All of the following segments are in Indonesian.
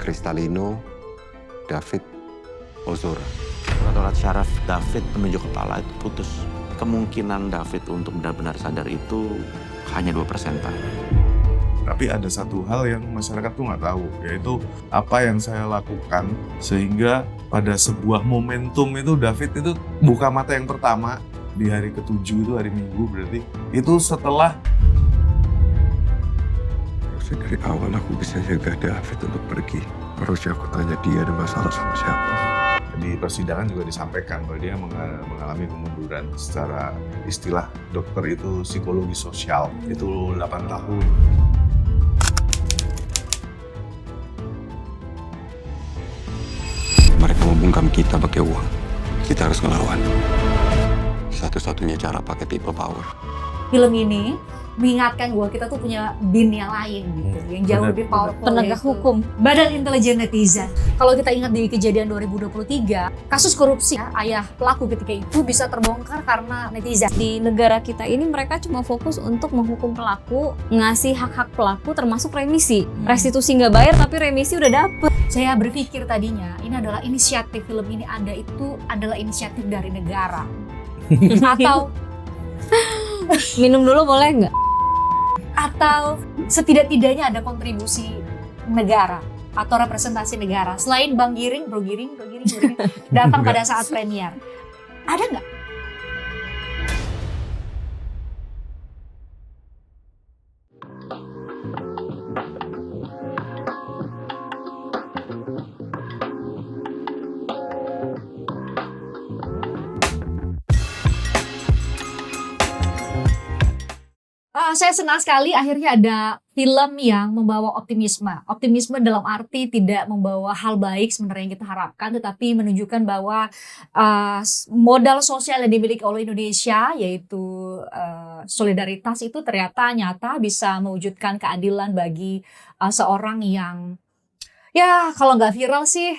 Kristalino, David, Ozora. Surat syaraf David menunjuk kepala itu putus. Kemungkinan David untuk benar-benar sadar itu hanya 2%, Pak. Tapi ada satu hal yang masyarakat tuh nggak tahu, yaitu apa yang saya lakukan sehingga pada sebuah momentum itu David itu buka mata yang pertama di hari ke-7 itu hari Minggu berarti. Itu setelah Harusnya dari awal aku bisa jaga David untuk pergi. Harusnya aku tanya dia ada masalah sama siapa. di persidangan juga disampaikan bahwa dia mengalami kemunduran secara istilah dokter itu psikologi sosial, itu 8 tahun. Mereka membungkam kita pakai uang. Kita harus ngelawan. Satu-satunya cara pakai people power. Film ini mengingatkan bahwa kita tuh punya bin yang lain gitu, yang jauh lebih powerful. Penegak hukum. Badan Intelijen Netizen. Kalau kita ingat di kejadian 2023, kasus korupsi ayah pelaku ketika itu bisa terbongkar karena netizen. Di negara kita ini mereka cuma fokus untuk menghukum pelaku, ngasih hak-hak pelaku termasuk remisi. Restitusi nggak bayar tapi remisi udah dapet. Saya berpikir tadinya ini adalah inisiatif film ini ada itu adalah inisiatif dari negara. Atau Minum dulu boleh nggak? atau setidak-tidaknya ada kontribusi negara atau representasi negara selain Bang Giring, Bro Giring datang pada saat premier. Ada nggak? Saya senang sekali akhirnya ada film yang membawa optimisme. Optimisme dalam arti tidak membawa hal baik sebenarnya yang kita harapkan, tetapi menunjukkan bahwa modal sosial yang dimiliki oleh Indonesia, yaitu solidaritas itu ternyata nyata bisa mewujudkan keadilan bagi seorang yang ya kalau nggak viral sih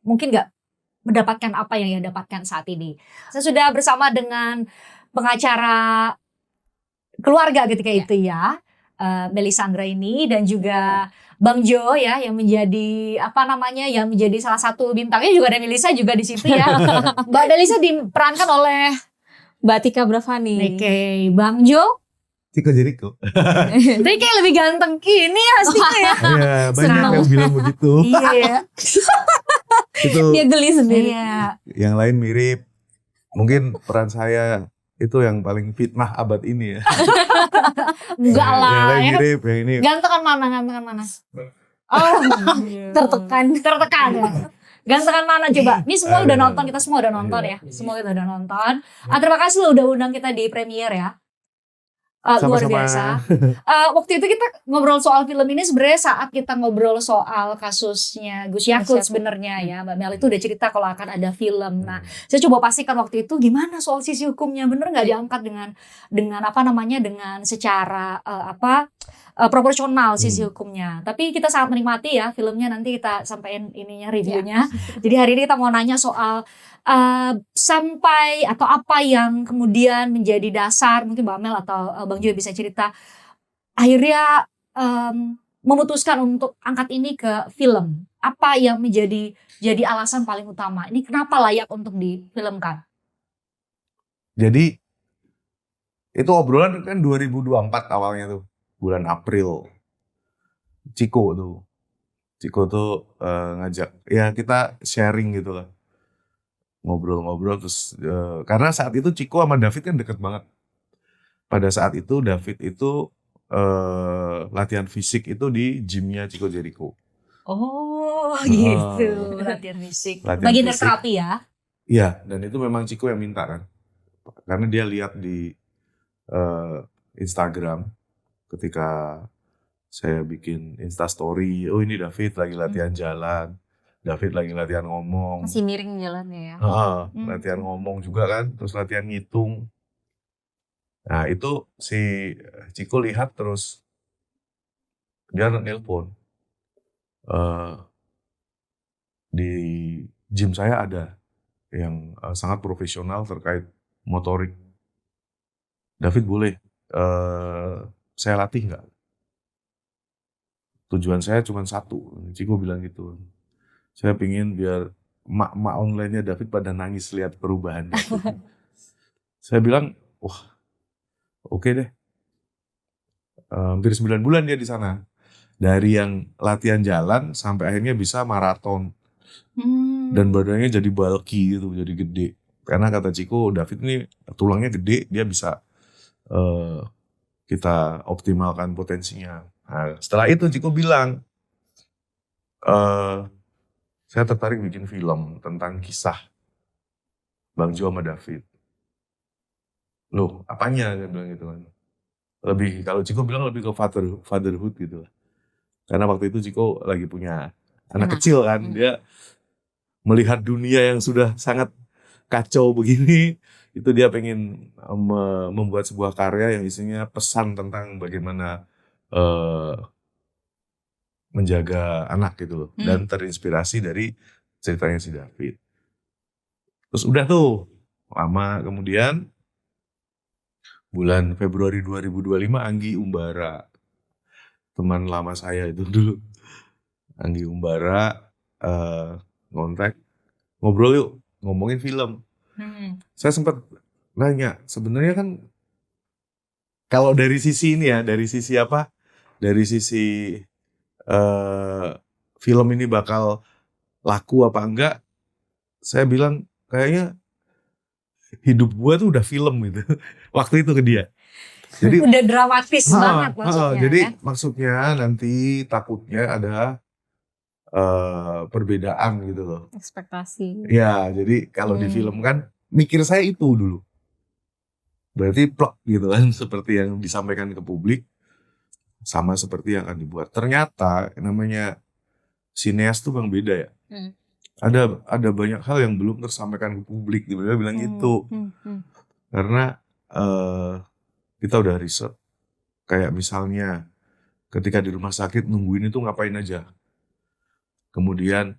mungkin nggak mendapatkan apa yang ia dapatkan saat ini. Saya sudah bersama dengan pengacara keluarga ketika itu ya, Melisandra ini dan juga Bang Jo ya yang menjadi yang menjadi salah satu bintangnya juga ada Melisa juga di situ ya. Mbak Melisa diperankan oleh Mbak Tika Bravani. Oke, Bang Jo. Tika Jericho. Tapi kayak lebih ganteng ini aslinya ya. Iya, banyak yang bilang begitu. Iya. Itu Dia geli sendiri. Iya. yang lain mirip. Mungkin peran saya itu yang paling fitnah abad ini ya. Enggak Yang lah. lain Ya kan? mirip, yang ini. Gantengan mana? Oh, tertekan ya. Gantengan mana coba? Ini semua udah nonton, kita semua udah nonton ya. Semua kita udah nonton. Terima kasih lo udah undang kita di premiere ya. Luar Sama-sama. biasa. Waktu itu kita ngobrol soal film ini sebenarnya saat kita ngobrol soal kasusnya Gus Yakut sebenarnya ya. Mbak Mel itu udah cerita kalau akan ada film. Nah, saya coba pastikan waktu itu gimana soal sisi hukumnya, bener nggak diangkat dengan dengan secara proporsional sisi hukumnya. Tapi kita sangat menikmati ya filmnya, nanti kita sampein ininya reviewnya. Jadi hari ini kita mau nanya soal sampai atau apa yang kemudian menjadi dasar, mungkin Mbak Mel atau Bang Jo bisa cerita akhirnya memutuskan untuk angkat ini ke film. Apa yang menjadi alasan paling utama? Ini kenapa layak untuk difilmkan? Jadi itu obrolan kan 2024 awalnya tuh, bulan April. Ciko tuh ngajak, ya kita sharing gitu lah. Ngobrol-ngobrol terus karena saat itu Ciko sama David kan deket banget. Pada saat itu David itu latihan fisik itu di gymnya Ciko Jericho. Oh gitu, latihan fisik. Bagian dari terapi ya? Iya, dan itu memang Ciko yang minta kan. Karena dia lihat di Instagram ketika saya bikin Instastory, oh ini David lagi latihan jalan. David lagi latihan ngomong. Masih miring jalannya ya. Latihan ngomong juga kan, terus latihan ngitung. Nah itu si Ciko lihat terus dia nelpon. Di gym saya ada yang sangat profesional terkait motorik. David boleh saya latih nggak? Tujuan saya cuma satu, Ciko bilang gitu. Saya pingin biar emak-emak online-nya David pada nangis lihat perubahan David. Saya bilang, wah oke deh. Hampir 9 bulan dia di sana. Dari yang latihan jalan sampai akhirnya bisa maraton. Dan badannya jadi bulky gitu, jadi gede. Karena kata Ciko, David ini tulangnya gede, dia bisa kita optimalkan potensinya. Nah, setelah itu Ciko bilang, saya tertarik bikin film tentang kisah Bang Jo sama David. Loh, apanya? Dia bilang gitu kan. Lebih, kalau Ciko bilang lebih ke fatherhood gitu lah. Karena waktu itu Ciko lagi punya anak kecil kan. Dia melihat dunia yang sudah sangat kacau begini, itu dia pengen membuat sebuah karya yang isinya pesan tentang bagaimana menjaga anak gitu loh. Dan terinspirasi dari ceritanya si David. Terus udah tuh, lama kemudian bulan Februari 2025 Anggi Umbara, teman lama saya itu dulu, Anggi Umbara ngontak, ngobrol yuk, ngomongin film. Saya sempat nanya, sebenarnya kan kalau dari sisi ini ya, dari sisi apa? Dari sisi film ini bakal laku apa enggak? Saya bilang kayaknya hidup gua tuh udah film gitu. Waktu itu ke dia. Jadi Udah dramatis banget maksudnya. jadi ya. maksudnya nanti takutnya ada perbedaan gitu loh. Ekspektasi. Ya, jadi kalau di film kan mikir saya itu dulu. Berarti plok gitu kan, seperti yang disampaikan ke publik sama seperti yang akan dibuat. Ternyata namanya sineas tuh bang beda ya. Ada banyak hal yang belum tersampaikan ke publik. Dia bilang gitu. Karena kita udah riset. Kayak misalnya ketika di rumah sakit nungguin itu ngapain aja. Kemudian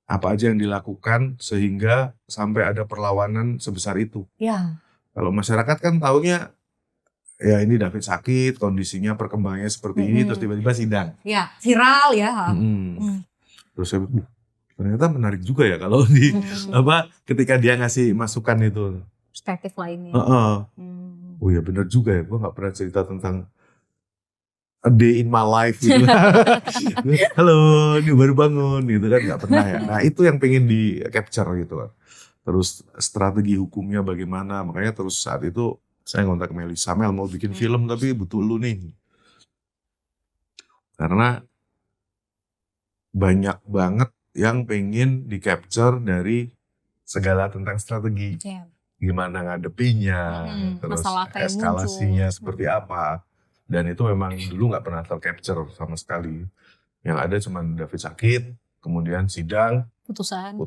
apa aja yang dilakukan sehingga sampai ada perlawanan sebesar itu. Ya. Kalau masyarakat kan taunya ya ini David sakit, kondisinya perkembangannya seperti ini, terus tiba-tiba sidang. Ya, viral ya. Terus saya ternyata menarik juga ya kalau di ketika dia ngasih masukan itu. Perspektif lainnya. Oh ya benar juga ya, gue nggak pernah cerita tentang a day in my life gitu. Halo, ini baru bangun gitu kan, nggak pernah ya. Nah itu yang pengen di capture gitu kan. Terus strategi hukumnya bagaimana, makanya terus saat itu saya ngontak Melisa, Mel mau bikin film tapi butuh lu nih. Karena banyak banget yang pengen di capture dari segala tentang strategi. Gimana ngadepinya, terus Masalah kayak eskalasinya muncul. seperti apa. Dan itu memang dulu nggak pernah ter-capture sama sekali. Yang ada cuma David sakit, kemudian sidang, Putusan.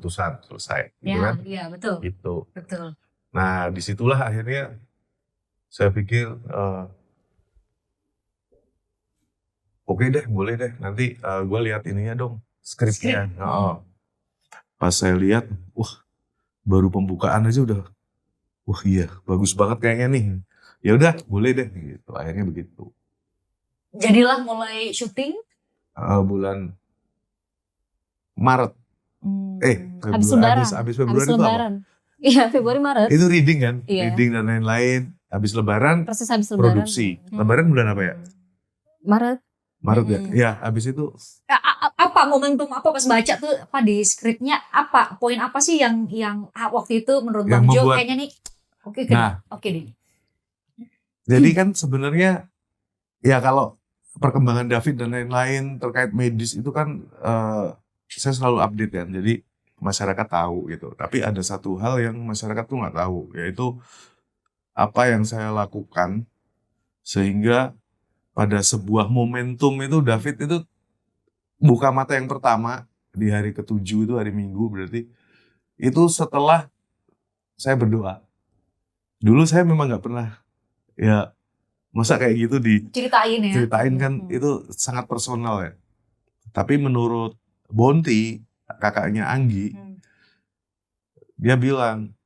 selesai. Gitu kan? Iya betul. Gitu. Betul. Nah disitulah akhirnya saya pikir oke deh, boleh deh. Nanti gue lihat ininya dong, skripnya. Pas saya lihat, wah baru pembukaan aja udah, wah iya bagus banget kayaknya nih. Ya udah, boleh deh gitu. Akhirnya begitu. Jadilah mulai syuting Bulan Maret. Habis Lebaran. Habis Februari itu apa? Iya, Februari Maret. Itu reading kan? Iya. Reading dan lain-lain. Habis Lebaran, Persis habis Lebaran. produksi. Lebaran bulan apa ya? Maret. Maret ya? Ya, habis itu. apa momentum apa pas baca tuh apa di skripnya, apa poin apa sih yang waktu itu menurut Yang Bang Jo membuat- kayaknya nih oke deh. Jadi kan sebenarnya ya kalau perkembangan David dan lain-lain terkait medis itu kan saya selalu update kan. Jadi masyarakat tahu gitu. Tapi ada satu hal yang masyarakat tuh nggak tahu, yaitu apa yang saya lakukan sehingga pada sebuah momentum itu David itu buka mata yang pertama di hari ke-7 itu hari Minggu berarti itu setelah saya berdoa. Dulu saya memang nggak pernah ya masa kayak gitu diceritain kan itu sangat personal ya. Tapi menurut Bonti, kakaknya Anggi, dia bilang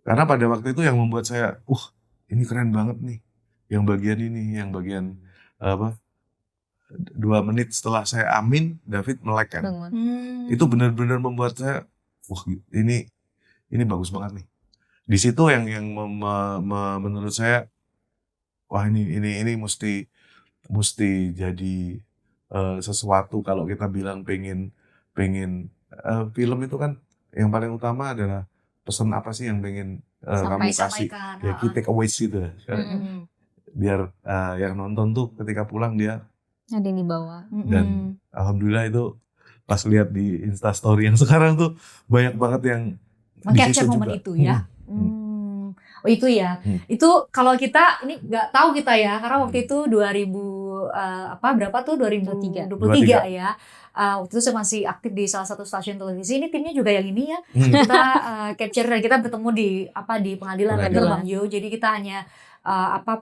karena pada waktu itu yang membuat saya, ini keren banget nih, yang bagian ini, yang bagian apa 2 menit setelah saya amin, David melek kan. Bangun. Itu benar-benar membuat saya, wah ini bagus banget nih. Di situ yang menurut saya, wah ini mesti jadi sesuatu. Kalau kita bilang pengen film itu kan yang paling utama adalah pesan apa sih yang pengen kamu kasih, sampaikan. ya key takeaways gitu. Mm-mm. Biar yang nonton tuh ketika pulang dia, Ada yang dibawa. dan alhamdulillah itu pas lihat di Instastory yang sekarang tuh banyak banget yang di Meng-capture situ momen juga. itu ya. Oh itu ya. Itu kalau kita ini nggak tahu kita ya, karena waktu itu 2023 ya. Waktu itu saya masih aktif di salah satu stasiun televisi. Ini timnya juga yang ini ya. Kita capture dan kita bertemu di pengadilan bener Pengadilan. Bang Jo. Jadi kita hanya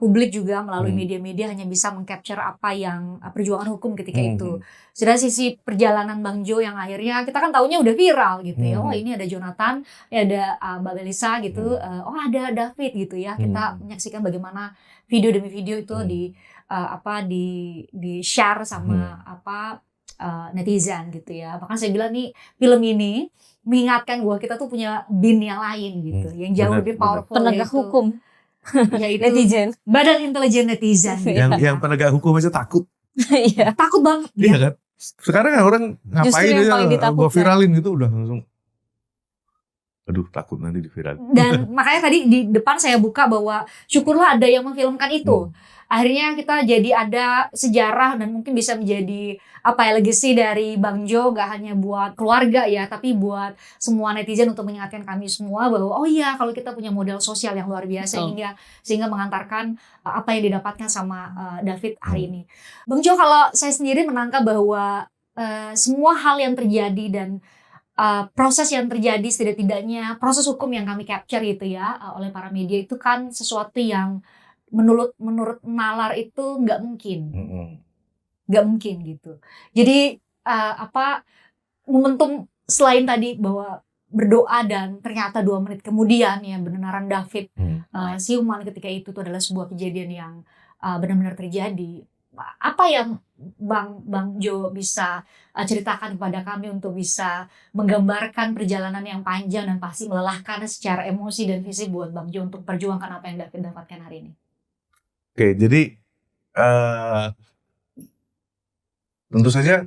publik juga melalui media-media hanya bisa meng-capture apa yang perjuangan hukum ketika itu. Sudah sisi perjalanan Bang Jo yang akhirnya kita kan taunya udah viral gitu ya. Oh ini ada Jonathan, ada Mbak Melisa gitu. Oh ada David gitu ya. Kita menyaksikan bagaimana video demi video itu di share sama netizen gitu ya. Bahkan saya bilang nih film ini mengingatkan bahwa kita tuh punya bin yang lain gitu, yang jauh lebih powerful. Penegak yaitu- hukum. yaitu Netizen. Badan Intelijen Netizen. yang penegak hukum aja takut. Iya. Takut banget Iya dia. kan? Sekarang orang ngapain Justru yang paling aja ditakutkan. gua viralin gitu udah langsung. Aduh, takut nanti diviralin. Dan makanya tadi di depan saya buka bahwa syukurlah ada yang memfilmkan itu. Akhirnya kita jadi ada sejarah dan mungkin bisa menjadi legacy dari Bang Jo, gak hanya buat keluarga ya, tapi buat semua netizen untuk mengingatkan kami semua bahwa oh iya kalau kita punya modal sosial yang luar biasa sehingga mengantarkan apa yang didapatkan sama David hari ini. Bang Jo, kalau saya sendiri menangkap bahwa semua hal yang terjadi dan proses yang terjadi setidak-tidaknya proses hukum yang kami capture gitu ya oleh para media itu kan sesuatu yang menurut nalar itu nggak mungkin gitu. Jadi momentum selain tadi bahwa berdoa dan ternyata 2 menit kemudian ya benaran David siuman ketika itu adalah sebuah kejadian yang benar-benar terjadi. Apa yang Bang Jo bisa ceritakan kepada kami untuk bisa menggambarkan perjalanan yang panjang dan pasti melelahkan secara emosi dan fisik buat Bang Jo untuk perjuangkan apa yang David dapatkan hari ini? Oke, jadi tentu saja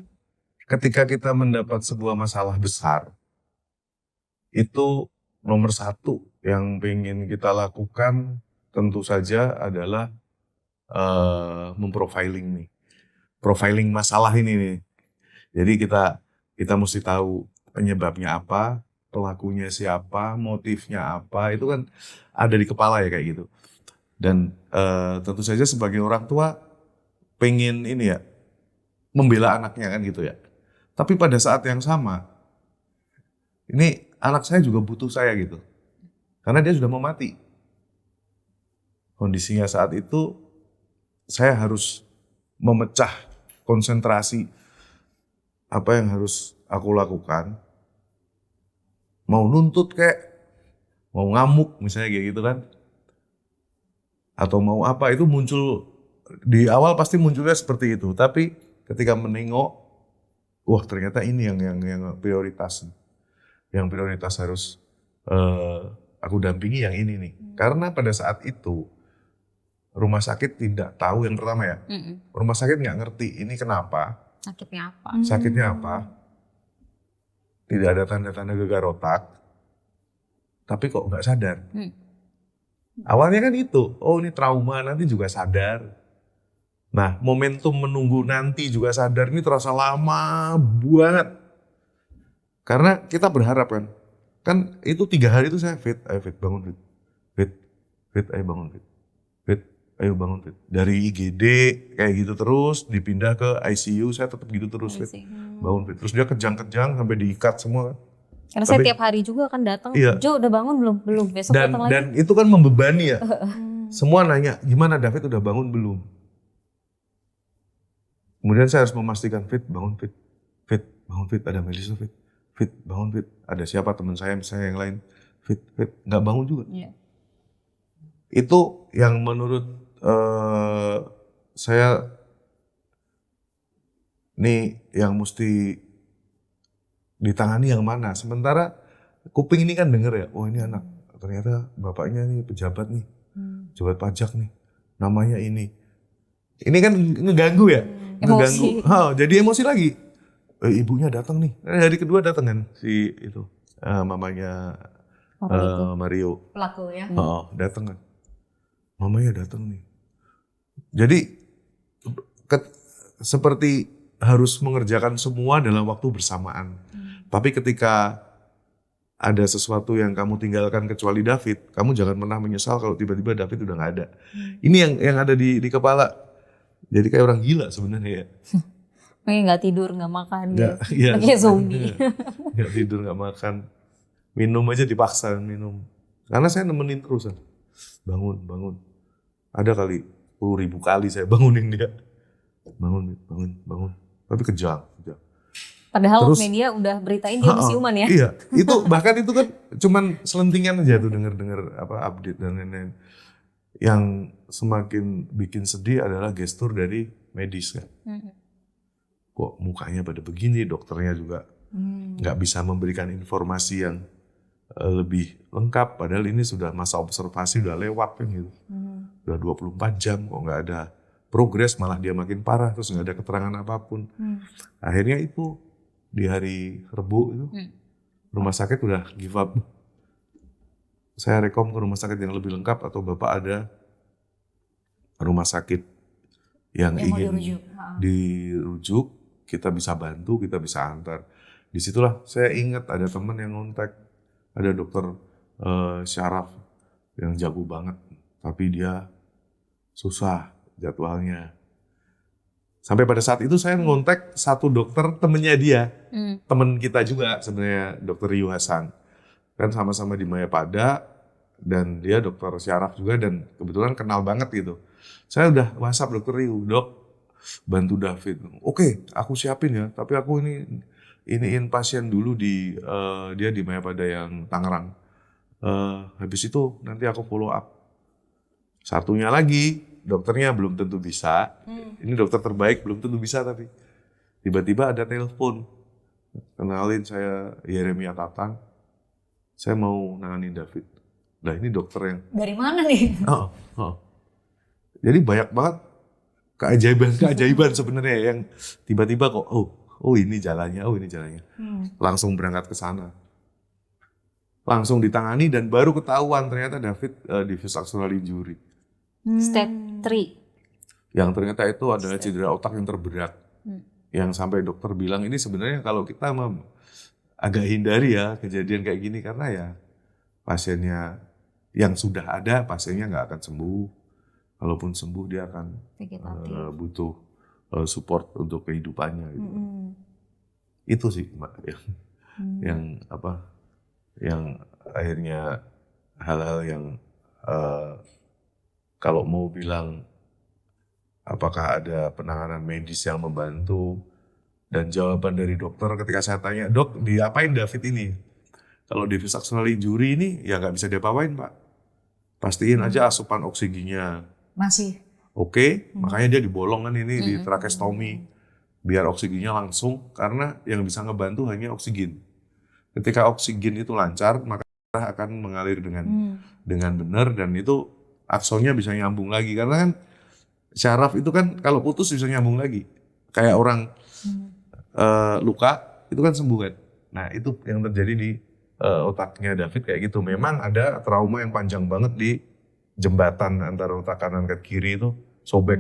ketika kita mendapat sebuah masalah besar, itu nomor 1 yang ingin kita lakukan tentu saja adalah memprofiling profiling masalah ini nih. Jadi kita mesti tahu penyebabnya apa, pelakunya siapa, motifnya apa, itu kan ada di kepala ya kayak gitu. Dan tentu saja sebagai orang tua pengen ini ya membela anaknya kan gitu ya. Tapi pada saat yang sama ini anak saya juga butuh saya gitu. Karena dia sudah mau mati. Kondisinya saat itu saya harus memecah konsentrasi apa yang harus aku lakukan. Mau nuntut kayak, mau ngamuk misalnya kayak gitu kan. Atau mau apa, itu muncul, di awal pasti munculnya seperti itu. Tapi ketika menengok, wah ternyata ini yang prioritas. Yang prioritas harus aku dampingi yang ini nih. Karena pada saat itu, rumah sakit tidak tahu yang pertama ya. Rumah sakit nggak ngerti ini kenapa. Sakitnya apa? Sakitnya apa. Tidak ada tanda-tanda gegar otak. Tapi kok nggak sadar. Awalnya kan itu. Oh ini trauma, nanti juga sadar. Nah momentum menunggu nanti juga sadar ini terasa lama banget. Karena kita berharap kan. Kan itu 3 hari itu saya fit. Ayo fit, bangun fit. Fit, ayo bangun fit. Ayo bangun Fit. Dari IGD kayak gitu terus, dipindah ke ICU, saya tetap gitu terus Fit. Bangun Fit. Terus dia kejang-kejang sampai diikat semua. Karena saya tiap hari juga akan datang. Iya. Jo udah bangun belum? Belum. Besok datang lagi. Dan itu kan membebani ya. Semua nanya, gimana David udah bangun belum? Kemudian saya harus memastikan Fit, bangun Fit. Fit, bangun Fit, ada Melisa Fit. Fit, bangun Fit. Ada siapa teman saya misalnya yang lain. Fit, nggak bangun juga. Iya. Itu yang menurut saya nih yang mesti ditangani yang mana. Sementara kuping ini kan denger ya, oh ini anak, ternyata bapaknya nih pejabat nih, pejabat pajak nih, namanya ini. Ini kan ngeganggu ya, ngeganggu. Jadi emosi lagi. Ibunya datang nih, hari kedua datang kan si itu mamanya Mario. Pelaku ya. Datang kan, mamanya datang nih. Jadi seperti harus mengerjakan semua dalam waktu bersamaan. Tapi ketika ada sesuatu yang kamu tinggalkan kecuali David, kamu jangan pernah menyesal kalau tiba-tiba David udah nggak ada. Ini yang ada di kepala. Jadi kayak orang gila sebenarnya ya. Kayak nggak tidur, nggak makan, Kayak zombie. Nggak tidur, nggak makan, minum aja dipaksa minum. Karena saya nemenin terus, bangun. Ada kali 10.000 kali saya bangunin dia, bangun. Tapi kejang. Padahal Terus, media udah beritain dia musiuman ya. Iya, itu bahkan itu kan cuman selentingan aja tuh denger update dan lain-lain. Yang semakin bikin sedih adalah gestur dari medis kan. Kok mukanya pada begini, dokternya juga nggak bisa memberikan informasi yang lebih lengkap. Padahal ini sudah masa observasi, udah lewat kan gitu. Udah 24 jam kok nggak ada progres, malah dia makin parah, terus nggak ada keterangan apapun. Akhirnya itu di hari Rebu itu rumah sakit udah give up. Saya rekom ke rumah sakit yang lebih lengkap atau Bapak ada rumah sakit yang ingin dirujuk, kita bisa bantu, kita bisa antar. Disitulah saya ingat ada teman yang ngontak, ada dokter syaraf yang jago banget, tapi dia susah jadwalnya. Sampai pada saat itu saya ngontak satu dokter temennya dia, temen kita juga sebenarnya, dokter Yu Hasan. Kan sama-sama di Mayapada, dan dia dokter syaraf juga, dan kebetulan kenal banget gitu. Saya udah WhatsApp dokter Yu, dok, bantu David. Oke, aku siapin ya, tapi aku iniin pasien dulu dia di Mayapada yang Tangerang. Habis itu nanti aku follow up. Satunya lagi, dokternya belum tentu bisa. Ini dokter terbaik, belum tentu bisa, tapi tiba-tiba ada telepon. Kenalin, saya Yeremia Tatang. Saya mau nanganin David. Nah ini dokter yang... Dari mana nih? Jadi banyak banget keajaiban sebenarnya yang tiba-tiba kok, oh ini jalannya. Langsung berangkat ke sana. Langsung ditangani dan baru ketahuan ternyata David diffuse axonal injury. Step 3. Yang ternyata itu adalah cedera otak yang terberat. Yang sampai dokter bilang ini sebenarnya kalau kita agak hindari ya kejadian kayak gini, karena ya pasiennya yang sudah ada, pasiennya nggak akan sembuh. Kalaupun sembuh dia akan butuh support untuk kehidupannya. Gitu. Itu sih Mbak, yang akhirnya hal-hal yang kalau mau bilang apakah ada penanganan medis yang membantu, dan jawaban dari dokter ketika saya tanya, dok diapain David ini? Kalau diffuse axonal injury ini ya nggak bisa diapa-apain Pak. Pastiin aja asupan oksigennya masih oke, makanya dia dibolong kan ini di tracheostomy biar oksigennya langsung, karena yang bisa ngebantu hanya oksigen. Ketika oksigen itu lancar, maka akan mengalir dengan benar, dan itu aksonnya bisa nyambung lagi, karena kan syaraf itu kan kalau putus bisa nyambung lagi. Kayak orang luka itu kan sembuh kan. Nah itu yang terjadi di otaknya David kayak gitu. Memang ada trauma yang panjang banget di jembatan antara otak kanan ke kiri itu, sobek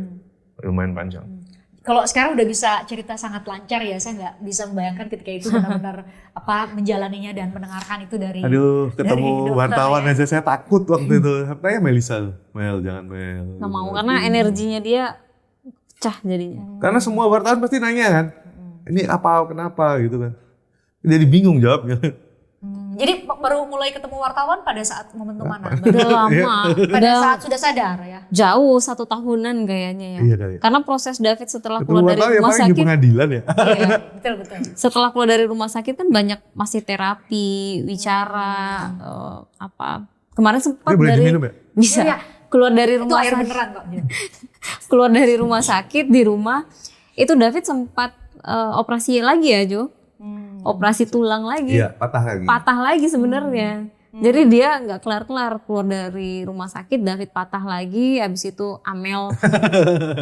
lumayan panjang. Kalau sekarang udah bisa cerita sangat lancar ya, saya nggak bisa membayangkan ketika itu benar-benar menjalaninya dan mendengarkan itu dari. Aduh, ketemu wartawan ya. aja saya takut waktu itu. Tanya Melisa, Mel jangan Mel. Nggak mau, karena energinya dia pecah jadinya. Karena semua wartawan pasti nanya kan, ini apa, kenapa gitu kan. Jadi bingung jawabnya. Jadi baru mulai ketemu wartawan pada saat momentum mana? Udah lama. Pada saat sudah sadar ya? Jauh 1 tahunan kayaknya ya. Iya kali. Karena proses David setelah Ketemu keluar dari rumah di sakit. pengadilan ya. Iya, betul. Setelah keluar dari rumah sakit kan banyak masih terapi, bicara, Kemarin sempat Ini boleh dari diminum ya? bisa Iya. keluar dari Itu rumah air sakit. beneran kok. Keluar dari rumah sakit, di rumah itu David sempat operasi lagi ya Jo, operasi tulang lagi, Iya, patah lagi. patah lagi sebenarnya. Jadi dia nggak kelar-kelar keluar dari rumah sakit, David patah lagi, habis itu Amel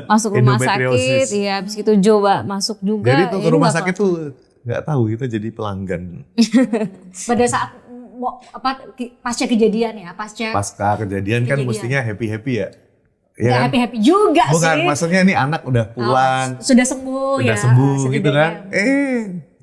masuk rumah sakit, Endometriosis. ya habis itu Joe masuk juga. Jadi tuh ke Ini rumah nggak sakit tuh nggak tahu kita jadi pelanggan. Pada saat pasca kejadian ya, Pasca kejadian kan Kejadian. mestinya happy-happy ya. Iya ya kan? happy juga Bukan, sih. maksudnya ini anak udah pulang, Sudah sembuh udah ya. sembuh gitu setidaknya. kan.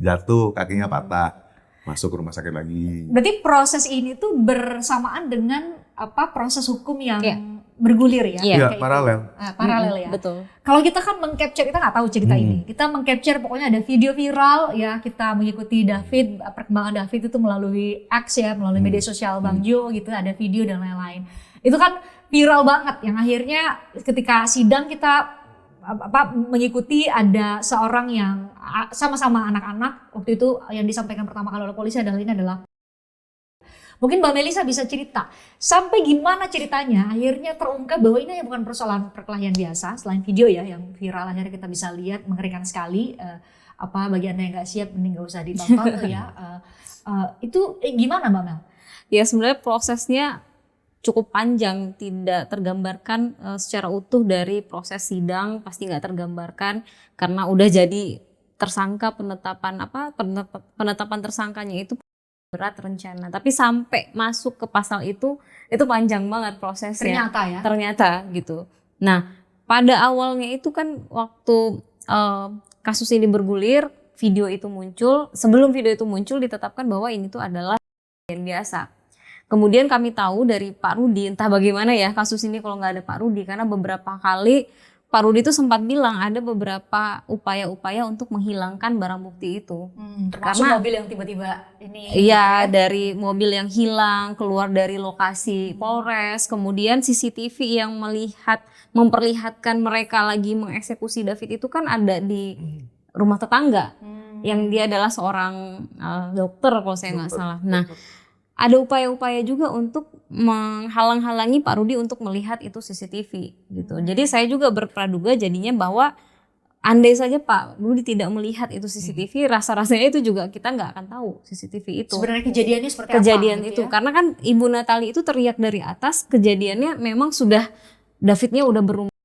Jatuh, kakinya patah. Masuk rumah sakit lagi. Berarti proses ini tuh bersamaan dengan proses hukum yang Iya. bergulir ya. Iya, Iya, kayak itu. paralel. Paralel ya. Betul. Kalau kita kan mengcapture, kita nggak tahu cerita ini. Kita mengcapture pokoknya ada video viral ya, kita mengikuti David, perkembangan David itu melalui X ya, melalui media sosial Bang Jo gitu, ada video dan lain-lain. Itu kan viral banget yang akhirnya ketika sidang kita mengikuti ada seorang yang sama-sama anak-anak waktu itu yang disampaikan pertama kali oleh polisi adalah ini adalah mungkin Mbak Melisa bisa cerita sampai gimana ceritanya akhirnya terungkap bahwa ini bukan persoalan perkelahian biasa selain video ya yang viral akhirnya kita bisa lihat mengerikan sekali bagi anda yang nggak siap mending nggak usah ditonton tuh ya itu gimana Mbak Mel? Ya sebenarnya prosesnya cukup panjang, tidak tergambarkan secara utuh dari proses sidang, pasti nggak tergambarkan karena udah jadi tersangka, penetapan tersangkanya itu berat rencana. Tapi sampai masuk ke pasal itu panjang banget prosesnya. Ternyata gitu. Nah pada awalnya itu kan waktu kasus ini bergulir, video itu muncul. Sebelum video itu muncul ditetapkan bahwa ini tuh adalah yang biasa. Kemudian kami tahu dari Pak Rudi, entah bagaimana ya kasus ini kalau nggak ada Pak Rudi, karena beberapa kali Pak Rudi itu sempat bilang ada beberapa upaya-upaya untuk menghilangkan barang bukti itu. Termasuk Karena mobil yang tiba-tiba ini. iya, dari mobil yang hilang, keluar dari lokasi Polres, kemudian CCTV yang memperlihatkan mereka lagi mengeksekusi David itu kan ada di rumah tetangga, yang dia adalah seorang dokter kalau saya nggak salah. Nah, ada upaya-upaya juga untuk menghalang-halangi Pak Rudi untuk melihat itu CCTV gitu. Jadi saya juga berpraduga jadinya bahwa andai saja Pak Rudi tidak melihat itu CCTV, rasa-rasanya itu juga kita nggak akan tahu CCTV itu. Sebenarnya kejadiannya seperti Kejadian apa? itu, karena kan Ibu Natali itu teriak dari atas, kejadiannya memang sudah Davidnya udah berumur,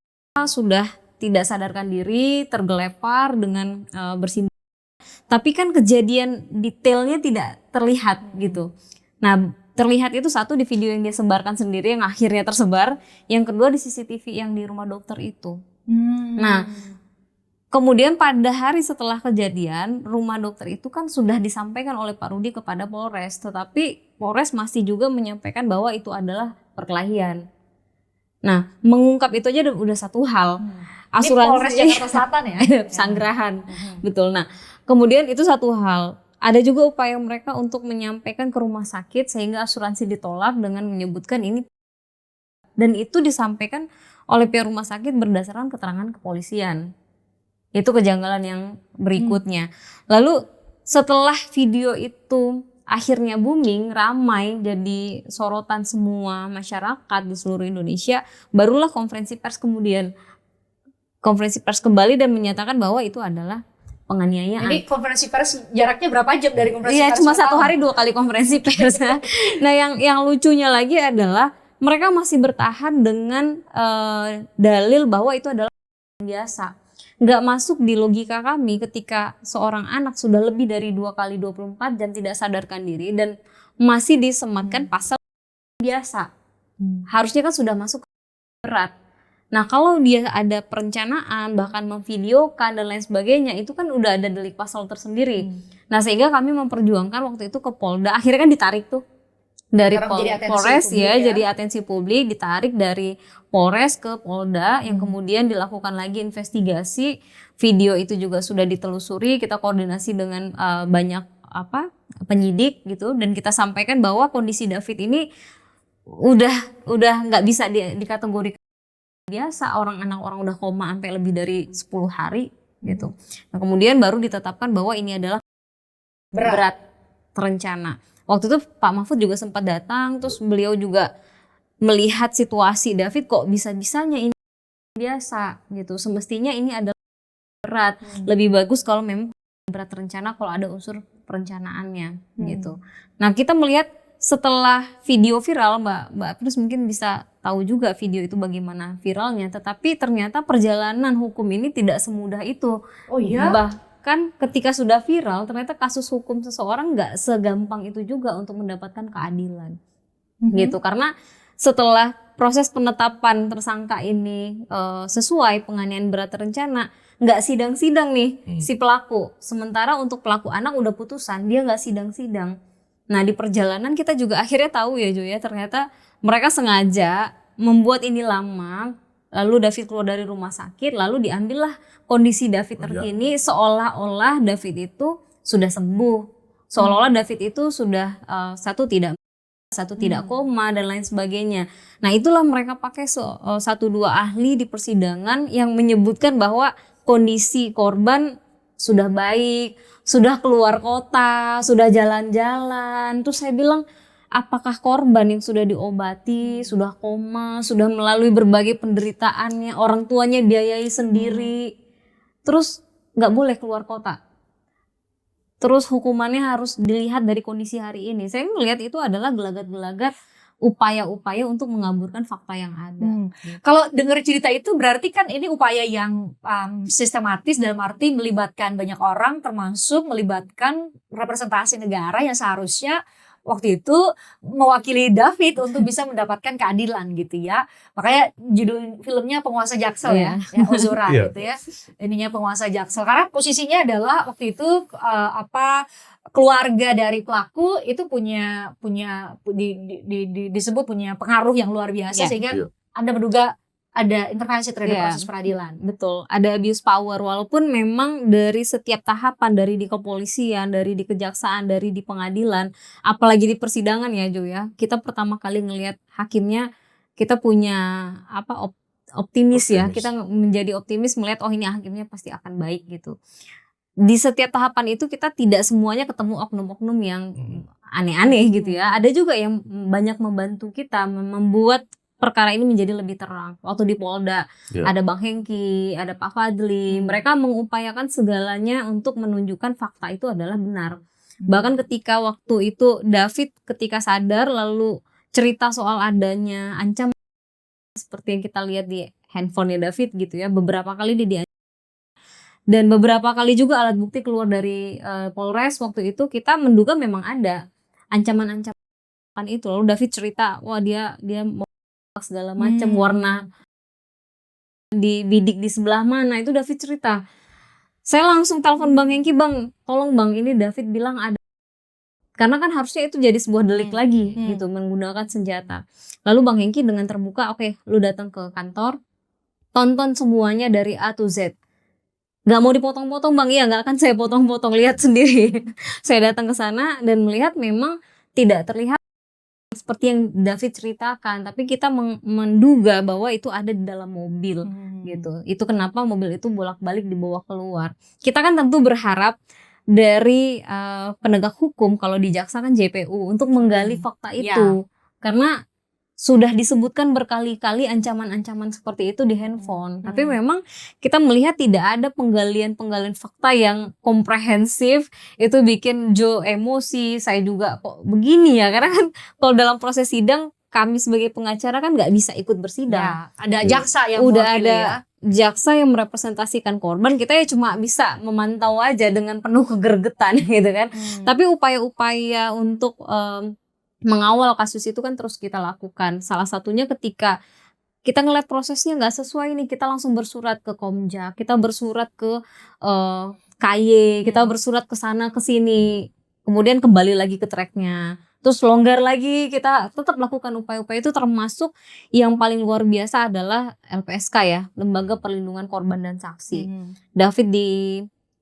sudah tidak sadarkan diri, tergelepar dengan bersimbah. Tapi kan kejadian detailnya tidak terlihat gitu. Nah terlihat itu satu di video yang dia sebarkan sendiri yang akhirnya tersebar, yang kedua di CCTV yang di rumah dokter itu. Nah kemudian pada hari setelah kejadian rumah dokter itu kan sudah disampaikan oleh Pak Rudi kepada Polres, tetapi Polres masih juga menyampaikan bahwa itu adalah perkelahian. Nah mengungkap itu aja udah satu hal. Asuransi Polres Jakarta Selatan ya? Sanggerahan, betul. Nah kemudian itu satu hal. Ada juga upaya mereka untuk menyampaikan ke rumah sakit sehingga asuransi ditolak dengan menyebutkan ini. Dan itu disampaikan oleh pihak rumah sakit berdasarkan keterangan kepolisian. Itu kejanggalan yang berikutnya. Lalu setelah video itu akhirnya booming, ramai, jadi sorotan semua masyarakat di seluruh Indonesia, barulah konferensi pers kemudian. Konferensi pers kembali dan menyatakan bahwa itu adalah penganiayaan. Jadi konferensi pers jaraknya berapa jam dari konferensi Iya, pers? cuma pertama? 1 hari 2 kali konferensi pers. Nah, yang lucunya lagi adalah mereka masih bertahan dengan dalil bahwa itu adalah biasa. Nggak masuk di logika kami ketika seorang anak sudah lebih dari 2 kali 24 jam tidak sadarkan diri dan masih disematkan pasal biasa. Harusnya kan sudah masuk berat. Nah kalau dia ada perencanaan bahkan memvideokan dan lain sebagainya itu kan udah ada delik pasal tersendiri. Nah sehingga kami memperjuangkan waktu itu ke Polda, akhirnya kan ditarik tuh dari Polres ya, jadi atensi publik, ditarik dari Polres ke Polda yang kemudian dilakukan lagi investigasi. Video itu juga sudah ditelusuri, kita koordinasi dengan banyak penyidik gitu dan kita sampaikan bahwa kondisi David ini udah nggak bisa dikategorikan biasa, orang udah koma sampai lebih dari 10 hari gitu. Nah kemudian baru ditetapkan bahwa ini adalah berat terencana. Waktu itu Pak Mahfud juga sempat datang, terus beliau juga melihat situasi David kok bisa-bisanya ini biasa gitu. Semestinya ini adalah berat. Lebih bagus kalau memang berat rencana kalau ada unsur perencanaannya gitu. Nah, kita melihat setelah video viral, Mbak Apris mungkin bisa tahu juga video itu bagaimana viralnya, tetapi ternyata perjalanan hukum ini tidak semudah itu. Oh iya? Bahkan ketika sudah viral, ternyata kasus hukum seseorang nggak segampang itu juga untuk mendapatkan keadilan. Gitu, karena setelah proses penetapan tersangka ini sesuai penganiayaan berat terencana, nggak sidang-sidang nih si pelaku. Sementara untuk pelaku anak udah putusan, dia nggak sidang-sidang. Nah, di perjalanan kita juga akhirnya tahu ya Jo ya, ternyata mereka sengaja membuat ini lama, lalu David keluar dari rumah sakit, lalu diambillah kondisi David terkini seolah-olah David itu sudah sembuh. Seolah-olah David itu sudah satu tidak koma dan lain sebagainya. Nah, itulah mereka pakai satu dua ahli di persidangan yang menyebutkan bahwa kondisi korban sudah baik, sudah keluar kota, sudah jalan-jalan. Terus saya bilang, apakah korban yang sudah diobati, sudah koma, sudah melalui berbagai penderitaannya, orang tuanya biayai sendiri, terus nggak boleh keluar kota? Terus hukumannya harus dilihat dari kondisi hari ini. Saya melihat itu adalah gelagat-gelagat upaya-upaya untuk mengaburkan fakta yang ada. Kalau dengar cerita itu berarti kan ini upaya yang sistematis dalam arti melibatkan banyak orang, termasuk melibatkan representasi negara yang seharusnya waktu itu mewakili David untuk bisa mendapatkan keadilan gitu ya. Makanya judul filmnya Penguasa Jaksel ya Ozora gitu ya. Ininya Penguasa Jaksel karena posisinya adalah waktu itu keluarga dari pelaku itu disebut punya pengaruh yang luar biasa sehingga Anda menduga ada intervensi terhadap proses peradilan. Betul, ada abuse power walaupun memang dari setiap tahapan, dari di kepolisian, dari di kejaksaan, dari di pengadilan, apalagi di persidangan ya Jo ya. Kita pertama kali ngelihat hakimnya, kita punya optimis ya. Kita menjadi optimis melihat oh ini hakimnya pasti akan baik gitu. Di setiap tahapan itu kita tidak semuanya ketemu oknum-oknum yang aneh-aneh gitu ya. Ada juga yang banyak membantu kita membuat perkara ini menjadi lebih terang. Waktu di Polda ada Bang Hengki, ada Pak Fadli, mereka mengupayakan segalanya untuk menunjukkan fakta itu adalah benar. Bahkan ketika waktu itu David ketika sadar lalu cerita soal adanya ancaman seperti yang kita lihat di handphonenya David gitu ya, beberapa kali dia dan beberapa kali juga alat bukti keluar dari Polres waktu itu kita menduga memang ada ancaman-ancaman itu. Lalu David cerita, wah dia mau segala macam warna di bidik di sebelah mana itu David cerita. Saya langsung telepon Bang Hengki, Bang tolong Bang ini David bilang ada, karena kan harusnya itu jadi sebuah delik lagi gitu menggunakan senjata. Lalu Bang Hengki dengan terbuka, oke, lu datang ke kantor, tonton semuanya dari A to Z. Gak mau dipotong-potong Bang, iya gak akan saya potong-potong, lihat sendiri. Saya datang ke sana dan melihat memang tidak terlihat seperti yang David ceritakan, tapi kita menduga bahwa itu ada di dalam mobil gitu. Itu kenapa mobil itu bolak-balik dibawa keluar. Kita kan tentu berharap dari penegak hukum kalau di jaksa kan JPU untuk menggali fakta itu. Karena sudah disebutkan berkali-kali ancaman-ancaman seperti itu di handphone. Tapi memang kita melihat tidak ada penggalian fakta yang komprehensif. Itu bikin Jo emosi, saya juga kok begini ya. Karena kan kalau dalam proses sidang kami sebagai pengacara kan nggak bisa ikut bersidang. Ya, ada jaksa yang udah ada jaksa yang merepresentasikan korban, kita ya cuma bisa memantau aja dengan penuh kegergetan gitu kan. Tapi upaya-upaya untuk mengawal kasus itu kan terus kita lakukan. Salah satunya ketika kita ngeliat prosesnya nggak sesuai nih, kita langsung bersurat ke Komja, kita bersurat ke KY, kita bersurat ke sana ke sini, kemudian kembali lagi ke tracknya, terus longgar lagi, kita tetap lakukan upaya-upaya itu. Termasuk yang paling luar biasa adalah LPSK ya, Lembaga Perlindungan Korban dan Saksi. David di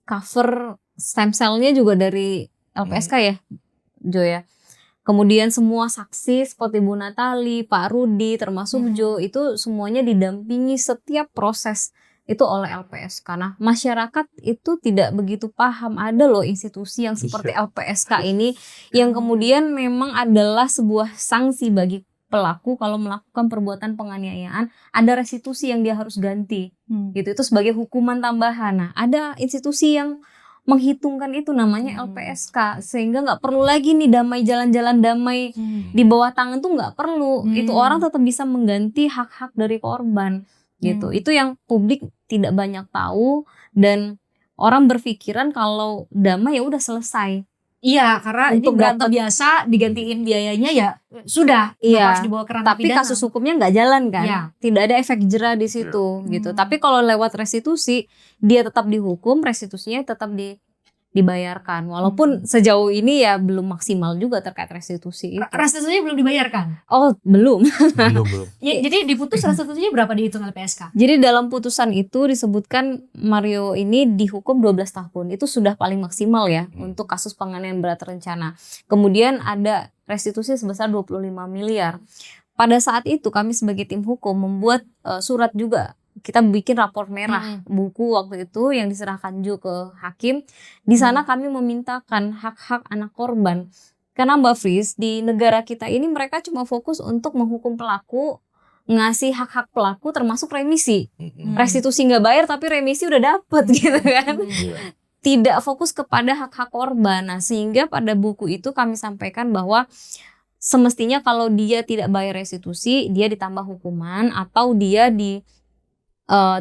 cover stem cell-nya juga dari LPSK ya, Jo ya. Kemudian semua saksi seperti Bu Natali, Pak Rudi, termasuk Jo, itu semuanya didampingi setiap proses itu oleh LPSK. Nah, masyarakat itu tidak begitu paham ada loh institusi yang seperti LPSK ini yang kemudian memang adalah sebuah sanksi bagi pelaku kalau melakukan perbuatan penganiayaan ada restitusi yang dia harus ganti gitu, itu sebagai hukuman tambahan. Nah ada institusi yang menghitungkan itu namanya LPSK, sehingga nggak perlu lagi nih damai jalan-jalan damai di bawah tangan tuh nggak perlu, itu orang tetap bisa mengganti hak-hak dari korban gitu. Itu yang publik tidak banyak tahu dan orang berpikiran kalau damai ya udah selesai. Iya, karena Untuk ini berantem biasa digantiin biayanya ya sudah, Iya, harus dibawa ke ranah tapi pidana. kasus hukumnya nggak jalan kan, Iya. tidak ada efek jera di situ gitu. Tapi kalau lewat restitusi dia tetap dihukum, restitusinya tetap dibayarkan, walaupun sejauh ini ya belum maksimal juga terkait restitusi itu. Restitusinya belum dibayarkan. Oh belum. Belum. Ya, jadi diputus restitusinya berapa dihitung LPSK? Jadi dalam putusan itu disebutkan Mario ini dihukum 12 tahun. Itu sudah paling maksimal ya untuk kasus penganiayaan berat terencana. Kemudian ada restitusi sebesar 25 miliar. Pada saat itu kami sebagai tim hukum membuat surat juga. Kita bikin rapor merah, buku waktu itu yang diserahkan juga ke hakim. Di sana kami memintakan hak-hak anak korban. Karena Mbak Fris, di negara kita ini mereka cuma fokus untuk menghukum pelaku, ngasih hak-hak pelaku termasuk remisi. Restitusi nggak bayar tapi remisi udah dapet gitu kan. Tidak fokus kepada hak-hak korban. Nah, sehingga pada buku itu kami sampaikan bahwa semestinya kalau dia tidak bayar restitusi, dia ditambah hukuman atau dia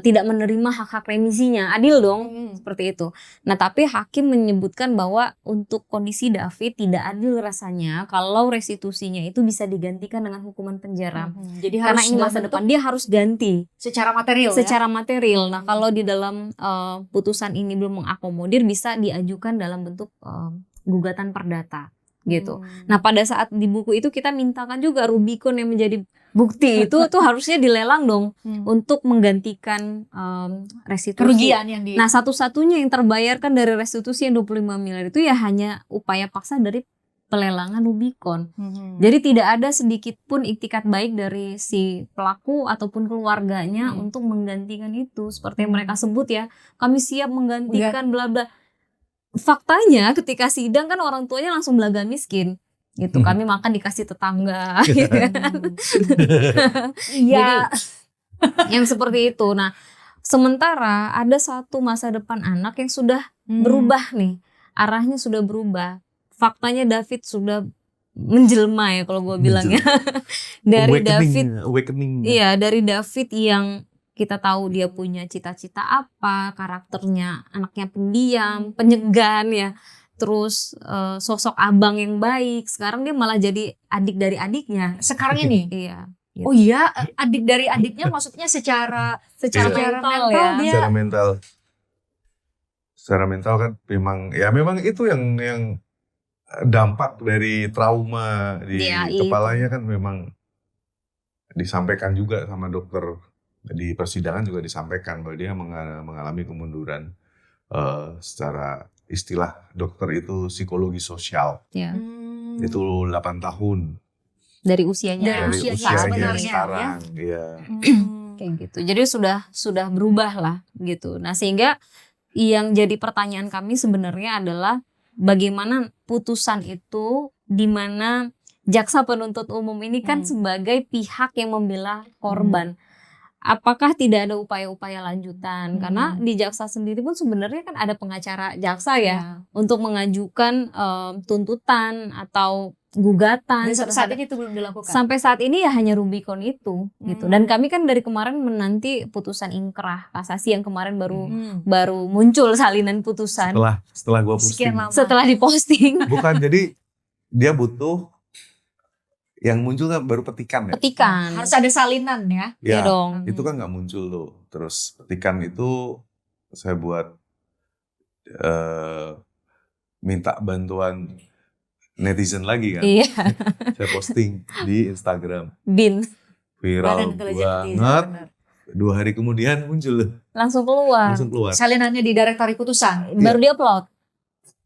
tidak menerima hak-hak remisinya. Adil dong, seperti itu. Nah, tapi hakim menyebutkan bahwa untuk kondisi David tidak adil rasanya kalau restitusinya itu bisa digantikan dengan hukuman penjara. Jadi Karena harus ini dalam masa bentuk depan dia harus ganti secara material secara material. Nah, kalau di dalam putusan ini belum mengakomodir, bisa diajukan dalam bentuk gugatan perdata gitu. Nah, pada saat di buku itu kita mintakan juga Rubicon yang menjadi bukti itu tuh harusnya dilelang dong untuk menggantikan restitusi. kerugian yang di. Nah, satu-satunya yang terbayarkan dari restitusi yang 25 miliar itu ya hanya upaya paksa dari pelelangan Rubicon. Jadi tidak ada sedikit pun iktikat baik dari si pelaku ataupun keluarganya untuk menggantikan itu. Seperti yang mereka sebut ya, kami siap menggantikan bla bla. Faktanya ketika sidang kan orang tuanya langsung belaga miskin gitu. Kami makan dikasih tetangga gitu kan. Iya. Jadi yang seperti itu. Nah, sementara ada satu masa depan anak yang sudah berubah nih. Arahnya sudah berubah. Faktanya David sudah menjelma ya kalau gue bilangnya. Dari Awakening. Iya, dari David yang kita tahu dia punya cita-cita apa, karakternya anaknya pendiam, penyegan ya. Terus sosok abang yang baik. Sekarang dia malah jadi adik dari adiknya. Sekarang ini. Iya. Gitu. Oh iya, adik dari adiknya maksudnya secara mental ya. dia. Secara mental kan memang itu yang dampak dari trauma di Ya, kepalanya kan memang disampaikan juga sama dokter di persidangan, juga disampaikan bahwa dia mengalami kemunduran secara istilah dokter itu psikologi sosial. Ya. Itu 8 tahun Dari usianya. Dari usianya sebenarnya, sekarang. Iya. Kayak gitu. Jadi sudah berubah lah gitu. Nah, sehingga yang jadi pertanyaan kami sebenarnya adalah bagaimana putusan itu di mana jaksa penuntut umum ini kan sebagai pihak yang membela korban. Apakah tidak ada upaya-upaya lanjutan? Karena di jaksa sendiri pun sebenarnya kan ada pengacara jaksa ya untuk mengajukan tuntutan atau gugatan. Dan saat ini itu belum dilakukan. Sampai saat ini ya hanya Rubicon itu gitu. Dan kami kan dari kemarin menanti putusan ingkrah kasasi yang kemarin baru muncul salinan putusan. Setelah gua posting. Sekian lama. Setelah diposting. Bukan, jadi dia butuh yang muncul kan baru petikan ya. Petikan. Harus ada salinan ya. Ya dong. Itu kan nggak muncul tuh. Terus petikan itu saya buat minta bantuan netizen lagi kan. Iya. Saya posting di Instagram. Bin. Viral Badan Intelijen Netizen, banget. benar. 2 hari kemudian muncul. Langsung keluar. Langsung keluar. Salinannya di direktori putusan. Baru dia upload.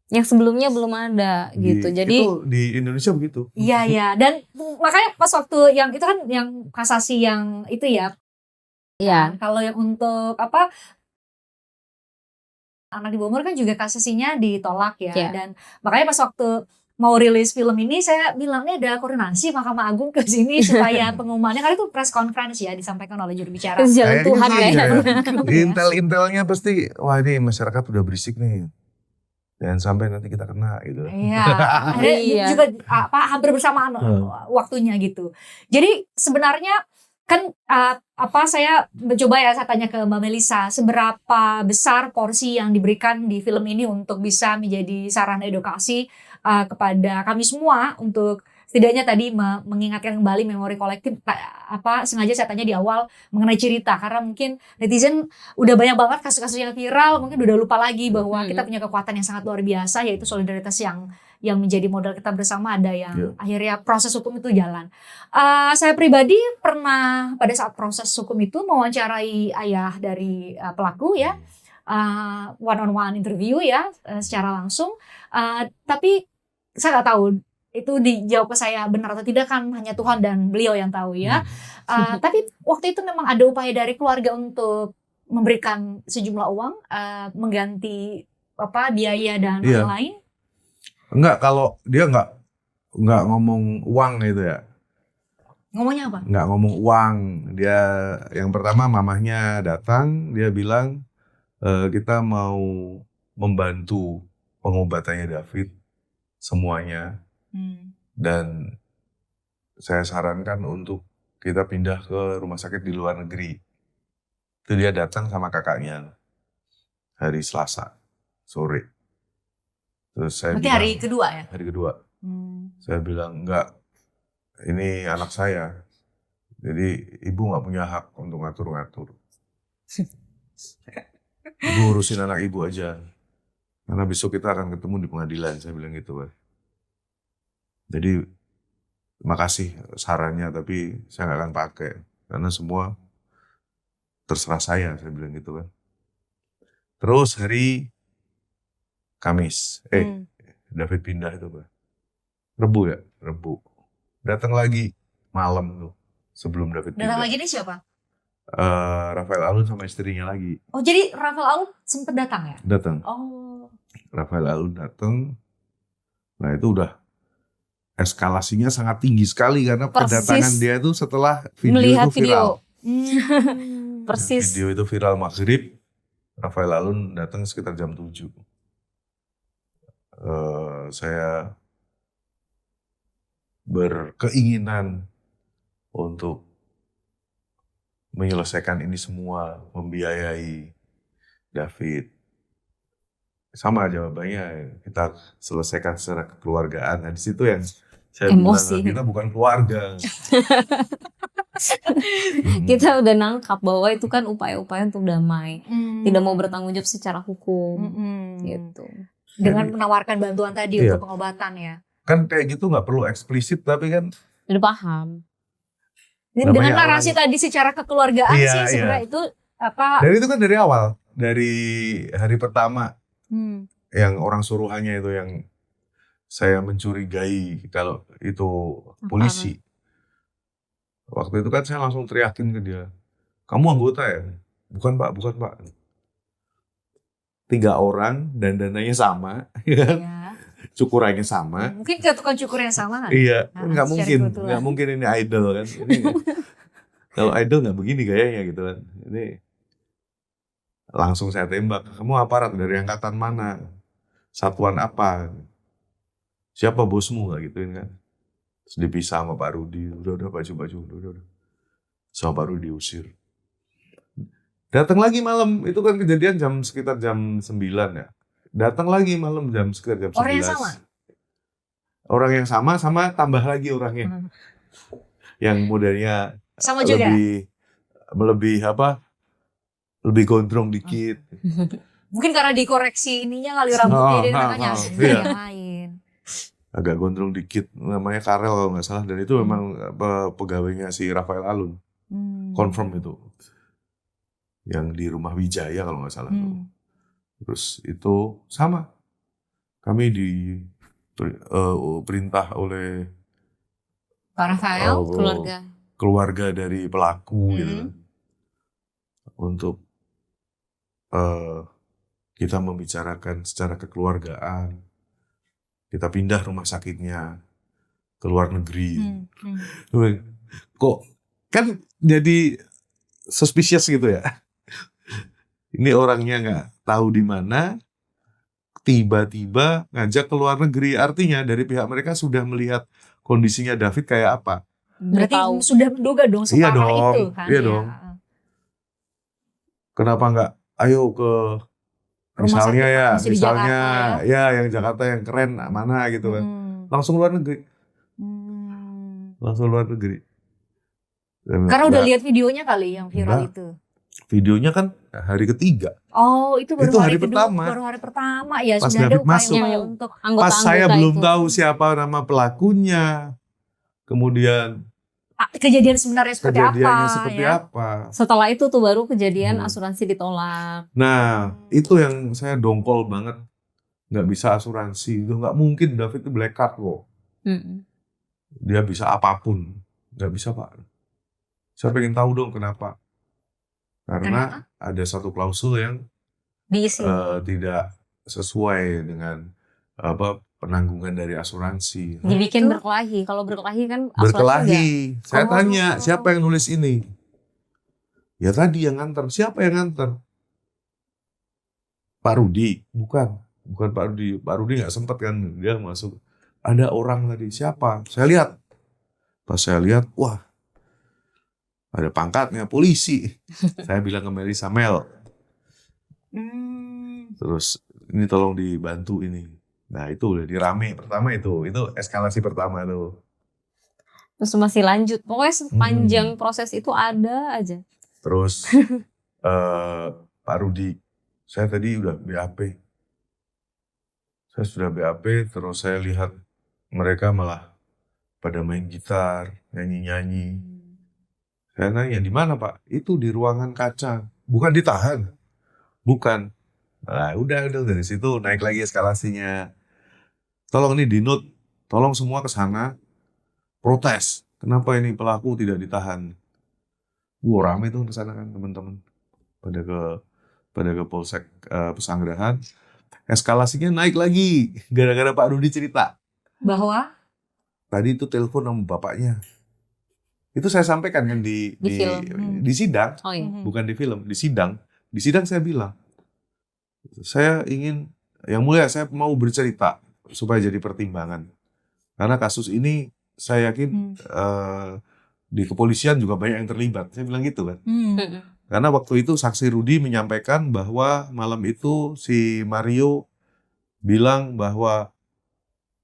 Yang sebelumnya belum ada gitu. Jadi itu di Indonesia begitu. Iya ya, dan makanya pas waktu yang itu kan yang kasasi yang itu ya. ya Kalau yang untuk apa anak di bawah umur kan juga kasasinya ditolak ya. Iya. Dan makanya pas waktu mau rilis film ini, saya bilang ini ada koordinasi Mahkamah Agung ke sini supaya pengumumannya, karena itu press conference ya disampaikan oleh juru bicara. Itu jalan Tuhan sih, kayaknya. Intel-intelnya pasti, wah ini masyarakat udah berisik nih. Jangan sampai nanti kita kena gitu. Iya, akhirnya Iya. juga hampir bersamaan waktunya gitu. Jadi sebenarnya kan saya mencoba ya, saya tanya ke Mbak Melisa, seberapa besar porsi yang diberikan di film ini untuk bisa menjadi sarana edukasi kepada kami semua untuk setidaknya tadi mengingatkan kembali memori kolektif. Sengaja saya tanya di awal mengenai cerita, karena mungkin netizen udah banyak banget kasus-kasus yang viral, mungkin udah lupa lagi bahwa kita punya kekuatan yang sangat luar biasa, yaitu solidaritas yang menjadi modal kita bersama, ada yang akhirnya proses hukum itu jalan. Saya pribadi pernah pada saat proses hukum itu mewawancarai ayah dari pelaku ya, one on one interview ya, secara langsung. Tapi saya nggak tahu itu dijawab ke saya benar atau tidak, kan hanya Tuhan dan beliau yang tahu ya. Tapi waktu itu memang ada upaya dari keluarga untuk memberikan sejumlah uang mengganti biaya dan lain-lain. Enggak, kalau dia enggak ngomong uang gitu ya. Ngomongnya apa? Enggak ngomong uang. Dia yang pertama mamahnya datang, dia bilang kita mau membantu pengobatannya David semuanya. Dan saya sarankan untuk kita pindah ke rumah sakit di luar negeri. Itu dia datang sama kakaknya hari Selasa sore. Terus saya Berarti bilang, hari kedua ya? Hari kedua. Saya bilang, enggak, ini anak saya. Jadi ibu nggak punya hak untuk ngatur-ngatur. Ibu urusin anak ibu aja. Karena besok kita akan ketemu di pengadilan, saya bilang gitu kan. Jadi makasih sarannya, tapi saya nggak akan pakai. Karena semua terserah saya bilang gitu kan. Terus hari Kamis, David pindah itu Pak. Rebu. Datang lagi malam tuh, sebelum David pindah. Datang lagi ini siapa? Rafael Alun sama istrinya lagi. Oh, jadi Rafael Alun sempat datang ya? Datang. Oh. Rafael Alun datang. Nah itu udah eskalasinya sangat tinggi sekali karena kedatangan dia itu setelah video melihat itu viral. Persis. Video itu viral maghrib. Rafael Alun datang sekitar jam 7. Saya berkeinginan untuk menyelesaikan ini semua, membiayai David. Sama jawabannya, kita selesaikan secara kekeluargaan. Nah di situ yang saya Emosi. bilang, kita bukan keluarga. Kita udah nangkap bahwa itu kan upaya-upaya untuk damai, tidak mau bertanggung jawab secara hukum, gitu. Dengan menawarkan bantuan tadi untuk pengobatan ya. Kan kayak gitu nggak perlu eksplisit, tapi kan Udah paham. Dengan narasi tadi secara kekeluargaan sih sebenarnya itu Dan itu kan dari awal, dari hari pertama yang orang suruhannya itu yang saya mencurigai kalau itu polisi. Waktu itu kan saya langsung teriakin ke dia, kamu anggota ya? Bukan pak. 3 orang dan dananya sama, cukurannya sama. Mungkin ke tukang cukur yang sama kan? Iya, nggak mungkin ini idol kan. Kalau idol nggak begini gayanya gitu kan. Ini langsung saya tembak, kamu aparat dari angkatan mana? Satuan apa? Siapa bosmu nggak gituin kan? Terus dipisah sama Pak Rudi, udah baju, udah. Sama Pak Rudi diusir. Datang lagi malam, itu kan kejadian sekitar jam 9 ya. Datang lagi malam sekitar jam 11. Orang yang sama? Orang yang sama tambah lagi orangnya. Yang modelnya sama juga? Lebih gondrong dikit. Mungkin karena dikoreksi ininya kali rambutnya dia makanya yang lain. Agak gondrong dikit, namanya Karel kalau nggak salah, dan itu memang pegawainya si Rafael Alun. Confirm itu. Yang di Rumah Wijaya kalau nggak salah. Terus itu sama. Kami perintah oleh Pak Rafael, keluarga dari pelaku gitu kan. Untuk kita membicarakan secara kekeluargaan. Kita pindah rumah sakitnya ke luar negeri. Hmm. Kok kan jadi suspicious gitu ya. Ini orangnya nggak tahu di mana, tiba-tiba ngajak ke luar negeri. Artinya dari pihak mereka sudah melihat kondisinya David kayak apa. Berarti Tahu. sudah menduga dong Iya separah dong, itu kan. iya ya. dong. Kenapa nggak ayo ke Rumah misalnya sakit ya, masih di misalnya Jakarta ya yang Jakarta yang keren mana gitu kan. Hmm. Langsung luar negeri, Hmm. langsung luar negeri. Karena udah Nggak- lihat videonya kali yang viral Enggak. itu. Videonya kan hari ketiga. Oh, itu baru Itu hari hari kedua, pertama. baru hari pertama ya. Pas Sudah ada David masuk. upaya-upaya Yang untuk Pas Anggota-anggota saya belum itu. tahu siapa nama pelakunya, kemudian kejadian sebenarnya seperti kejadiannya apa seperti ya. apa. Setelah itu tuh baru kejadian Hmm. asuransi ditolak. Nah, itu yang saya dongkol banget. Nggak bisa asuransi. Itu nggak mungkin David itu black card kok. Mm-mm. Dia bisa apapun. Nggak bisa, Pak. Saya pengen tahu dong kenapa. Karena ada satu klausul yang Diisi. tidak sesuai dengan penanggungan dari asuransi. Dibikin Itu? berkelahi. Kalau berkelahi kan asuransi Berkelahi. Saya Oh. tanya, siapa yang nulis ini? Ya tadi yang nganter. Siapa yang nganter? Pak Rudi. Bukan Pak Rudi. Pak Rudi nggak sempat kan dia masuk. Ada orang tadi. Siapa? Saya lihat. Pas saya lihat, wah, ada pangkatnya polisi. Saya bilang ke Mary Samuel, Hmm. terus ini tolong dibantu ini. Nah itu udah dirame pertama itu eskalasi pertama tuh. Terus masih lanjut. Pokoknya sepanjang proses itu ada aja. Terus Pak Rudi, saya tadi udah BAP. Saya sudah BAP, terus saya lihat mereka malah pada main gitar, nyanyi-nyanyi. Saya nanya, di mana Pak? Itu di ruangan kaca. Bukan ditahan. Bukan. Nah, udah dari situ naik lagi eskalasinya. Tolong ini di-note. Tolong semua ke sana. Protes. Kenapa ini pelaku tidak ditahan? Rame tuh ke sana kan teman-teman. Pada ke Polsek Pesanggerahan. Eskalasinya naik lagi. Gara-gara Pak Rudi cerita. Bahwa Tadi itu telepon sama bapaknya. Itu saya sampaikan kan di film. di sidang. Oh iya. Bukan di film, di sidang. Di sidang saya bilang, saya ingin, yang mulia saya mau bercerita supaya jadi pertimbangan. Karena kasus ini saya yakin di kepolisian juga banyak yang terlibat. Saya bilang gitu kan. Karena waktu itu saksi Rudi menyampaikan bahwa malam itu si Mario bilang bahwa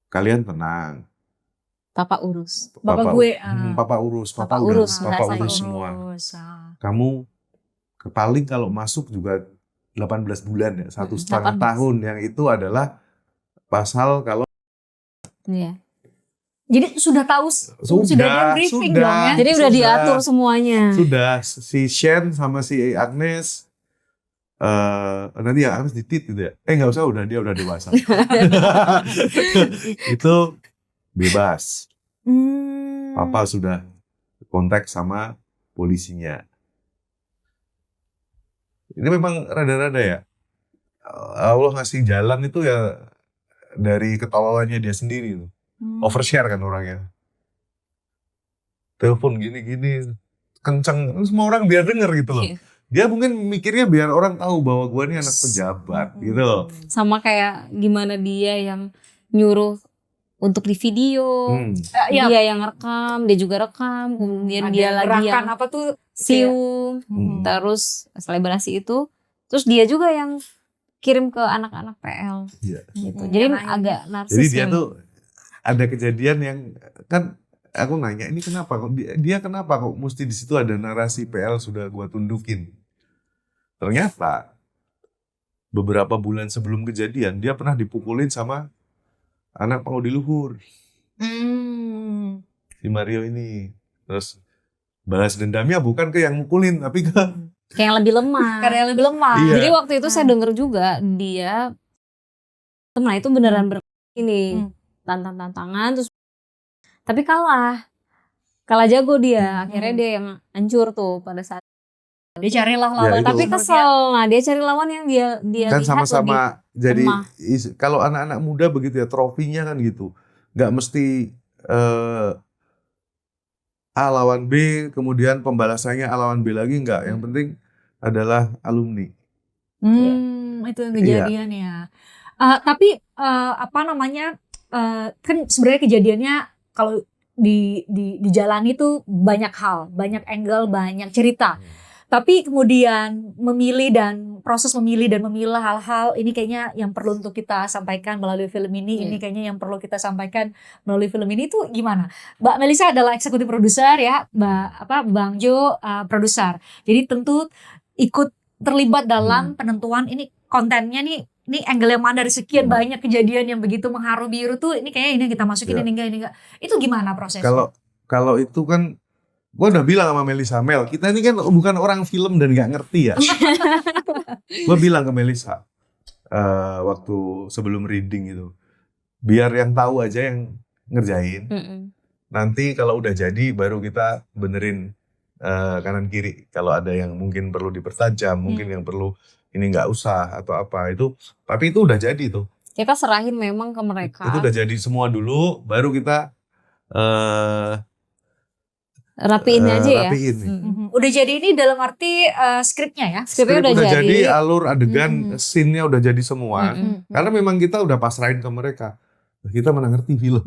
kalian tenang. Papa urus. Bapak gue, Papa urus, Papa udah, urus, Papa bahasanya. urus semua. Ah. Kamu paling kalau masuk juga 18 bulan ya, 1,5 18. tahun. Yang itu adalah pasal kalau Iya. Jadi sudah tahu, sudah ada briefing dong ya. Jadi udah Sudah. diatur semuanya. sudah si Shen sama si Agnes nanti ya Agnes ditit gitu ya. Nggak usah, dia udah dewasa. Itu bebas. Papa sudah kontak sama polisinya. Ini memang rada-rada ya. Allah ngasih jalan itu ya dari ketololannya dia sendiri tuh. Overshare kan orangnya. Telepon gini-gini kenceng, semua orang biar denger gitu loh. Iya. Dia mungkin mikirnya biar orang tahu bahwa gua ini anak pejabat gitu loh. Sama kayak gimana dia yang nyuruh untuk di video. Ya, Dia yang rekam, dia juga rekam. Kemudian dia lagi gerakan yang apa tuh? siung. Terus selebrasi itu. Terus dia juga yang kirim ke anak-anak PL. Iya. Gitu. Jadi Yang agak narsis. Jadi dia yang- tuh ada kejadian yang kan aku nanya ini kenapa kok dia kenapa kok mesti di situ ada narasi PL sudah gua tundukin. Ternyata beberapa bulan sebelum kejadian dia pernah dipukulin sama anak pengudi luhur si Mario ini. Terus balas dendamnya bukan ke yang mukulin tapi ke kayak yang lebih lemah. Karena yang lebih lemah. Iya. Jadi waktu itu saya denger juga dia, nah itu beneran ini tantangan terus, tapi kalah jago dia. Akhirnya dia yang hancur tuh pada saat Dia carilah Ya, lawan. itu. Tapi kesel. Nah, dia cari lawan yang dia Kan lihat sama-sama jadi lemah. kalau anak-anak muda begitu ya, trofinya kan gitu. Nggak mesti A lawan B, kemudian pembalasannya A lawan B lagi, nggak. Yang penting adalah alumni. Itu yang kejadian ya. Tapi apa namanya? Kan sebenarnya kejadiannya kalau dijalani tuh banyak hal, banyak angle, banyak cerita. Tapi kemudian proses memilih dan memilah hal-hal ini kayaknya yang perlu untuk kita sampaikan melalui film ini. Ini kayaknya yang perlu kita sampaikan melalui film ini itu gimana? Mbak Melisa adalah eksekutif produser ya, Bang Jo produser. Jadi tentu ikut terlibat dalam penentuan ini kontennya nih. Ini angle yang mana dari sekian banyak kejadian yang begitu mengharu biru tuh, ini kayaknya ini yang kita masukin, ini enggak. Itu gimana prosesnya? Kalau itu kan, gue udah bilang sama Melisa, Mel, kita ini kan bukan orang film dan nggak ngerti ya. Gue bilang ke Melisa waktu sebelum reading itu, biar yang tahu aja yang ngerjain. Nanti kalau udah jadi baru kita benerin kanan kiri. Kalau ada yang mungkin perlu dipertajam, mungkin yang perlu ini nggak usah atau apa itu. Tapi itu udah jadi tuh. Kita serahin memang ke mereka. Itu udah jadi semua dulu, baru kita Rapiin aja ya. rapiin. Udah jadi ini dalam arti skripnya ya? Skripnya Skrip udah jadi. alur adegan, scene-nya udah jadi semua. Karena memang kita udah pasrahin ke mereka. Kita mana ngerti film.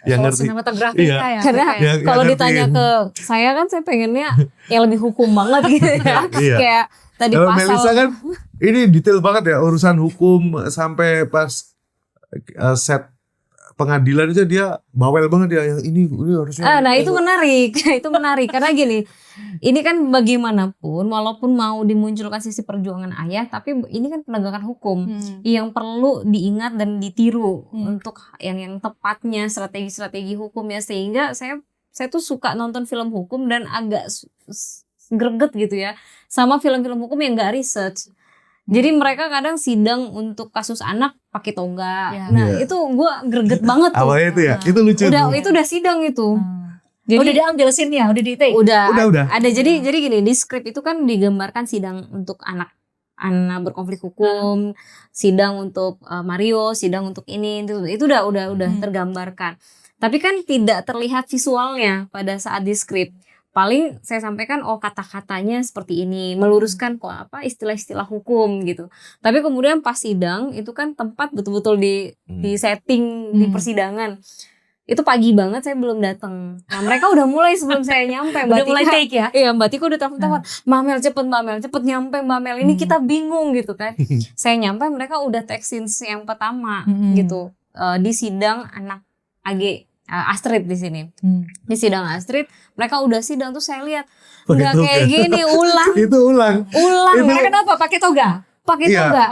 Yang ngerti. Sinematografi Iya. kita ya. Karena Yang kalau ngerti. ditanya ke saya kan saya pengennya yang lebih hukum banget gitu ya. Iya. Kayak tadi Kalau pasal. Melisa kan ini detail banget ya, urusan hukum sampai pas set pengadilan aja dia bawel banget ya, yang ini harusnya. Nah itu menarik, itu menarik karena gini, ini kan bagaimanapun walaupun mau dimunculkan sisi perjuangan ayah, tapi ini kan penegakan hukum yang perlu diingat dan ditiru untuk yang tepatnya strategi-strategi hukumnya, sehingga saya tuh suka nonton film hukum dan agak greget gitu ya sama film-film hukum yang nggak research. Jadi mereka kadang sidang untuk kasus anak pakai toga. Nah itu gue greget banget tuh. Awalnya itu ya, itu lucu tuh. Itu udah sidang itu. Jadi udah diambil scene-nya, udah di-take. Udah. Ada jadi gini, di skrip itu kan digambarkan sidang untuk anak berkonflik hukum, sidang untuk Mario, sidang untuk ini itu udah tergambarkan. Tapi kan tidak terlihat visualnya pada saat di skrip. Paling saya sampaikan kata-katanya seperti ini, meluruskan istilah-istilah hukum gitu. Tapi kemudian pas sidang itu kan tempat betul-betul di setting di persidangan. Itu pagi banget saya belum datang. Nah, mereka udah mulai sebelum saya nyampe. Udah mulai take ya? Iya, Mbak Tika udah telepon-telepon. Mbak Mel cepet nyampe Mbak Mel. Ini kita bingung gitu kan. Saya nyampe mereka udah take scenes yang pertama gitu. Di sidang anak AG. Astrid di sini. Di sidang Astrid, mereka udah sidang tuh saya lihat nggak kayak gini, ulang. Itu ulang. Mereka kenapa pakai toga? Pakai toga.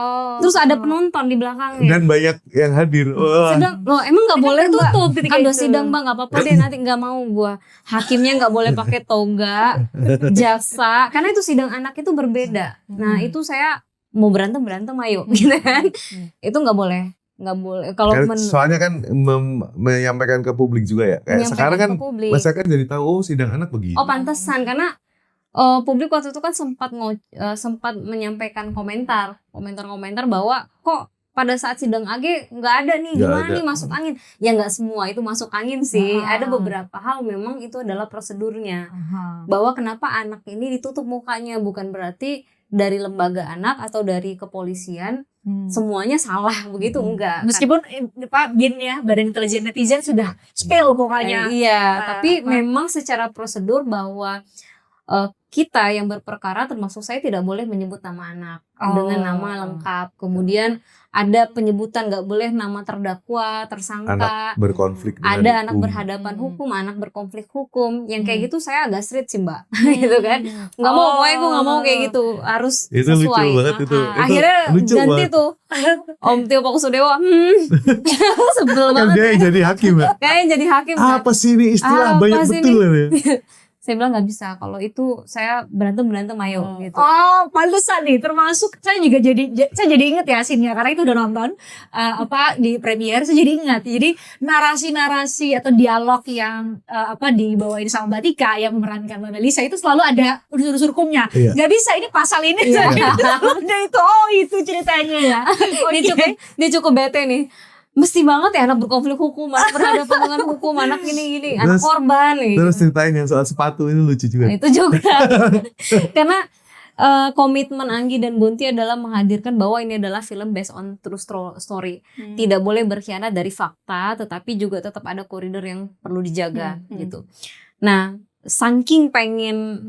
Terus ada penonton di belakangnya. Dan banyak yang hadir. Sidang, loh emang nggak boleh tutup ketika udah sidang Bang, nggak apa-apa deh, nanti nggak mau gua. Hakimnya nggak boleh pakai toga, jaksa, karena itu sidang anak itu berbeda. Nah itu saya mau berantem ayo, gitu kan? Itu nggak boleh. Kalau soalnya kan menyampaikan ke publik juga ya. Kayak sekarang kan masyarakat jadi tahu sidang anak begini. Pantesan karena publik waktu itu kan sempat menyampaikan komentar bahwa kok pada saat sidang AG nggak ada nih, gimana nih masuk angin? Ya nggak semua itu masuk angin sih. Ada beberapa hal memang itu adalah prosedurnya. Bahwa kenapa anak ini ditutup mukanya, bukan berarti dari lembaga anak atau dari kepolisian semuanya salah begitu, enggak. Meskipun Pak BIN ya, Badan Intelijen Netizen sudah spill pokoknya. Tapi memang secara prosedur bahwa kita yang berperkara termasuk saya tidak boleh menyebut nama anak dengan nama lengkap. Kemudian ada penyebutan nggak boleh nama terdakwa, tersangka. Anak berkonflik dengan ada anak hukum. berhadapan hukum, anak berkonflik hukum. Yang kayak gitu saya agak strict sih Mbak, gitu kan. Nggak mau, pokoknya gue nggak mau kayak gitu. Harus itu sesuai. lucu banget itu. Akhirnya lucu ganti banget. tuh Om Tio Pakusudewo. Sebel Kan banget. dia yang jadi hakim ya. Kayaknya jadi hakim kan. Apa sih ini istilah Apa banyak sih betul ini? ya. Saya bilang nggak bisa, kalau itu saya berantem ayo gitu. Oh, pantesan nih, termasuk saya jadi inget ya scene-nya karena itu udah nonton di premiere, saya jadi ingat. Jadi narasi-narasi atau dialog yang dibawain sama Mbak Tika yang memerankan Mbak Melisa itu selalu ada unsur-unsur hukumnya. Iya. Nggak bisa ini pasal ini Iya. ada itu ceritanya ya. Dia cukup bete nih. Mesti banget ya anak berkonflik hukum, anak berhadapan dengan hukum, anak gini, anak Terus- korban nih. Terus ceritain yang soal sepatu itu lucu juga. Nah, itu juga. Karena komitmen Anggi dan Bunti adalah menghadirkan bahwa ini adalah film based on true story. Tidak boleh berkhianat dari fakta, tetapi juga tetap ada koridor yang perlu dijaga gitu. Nah, saking pengen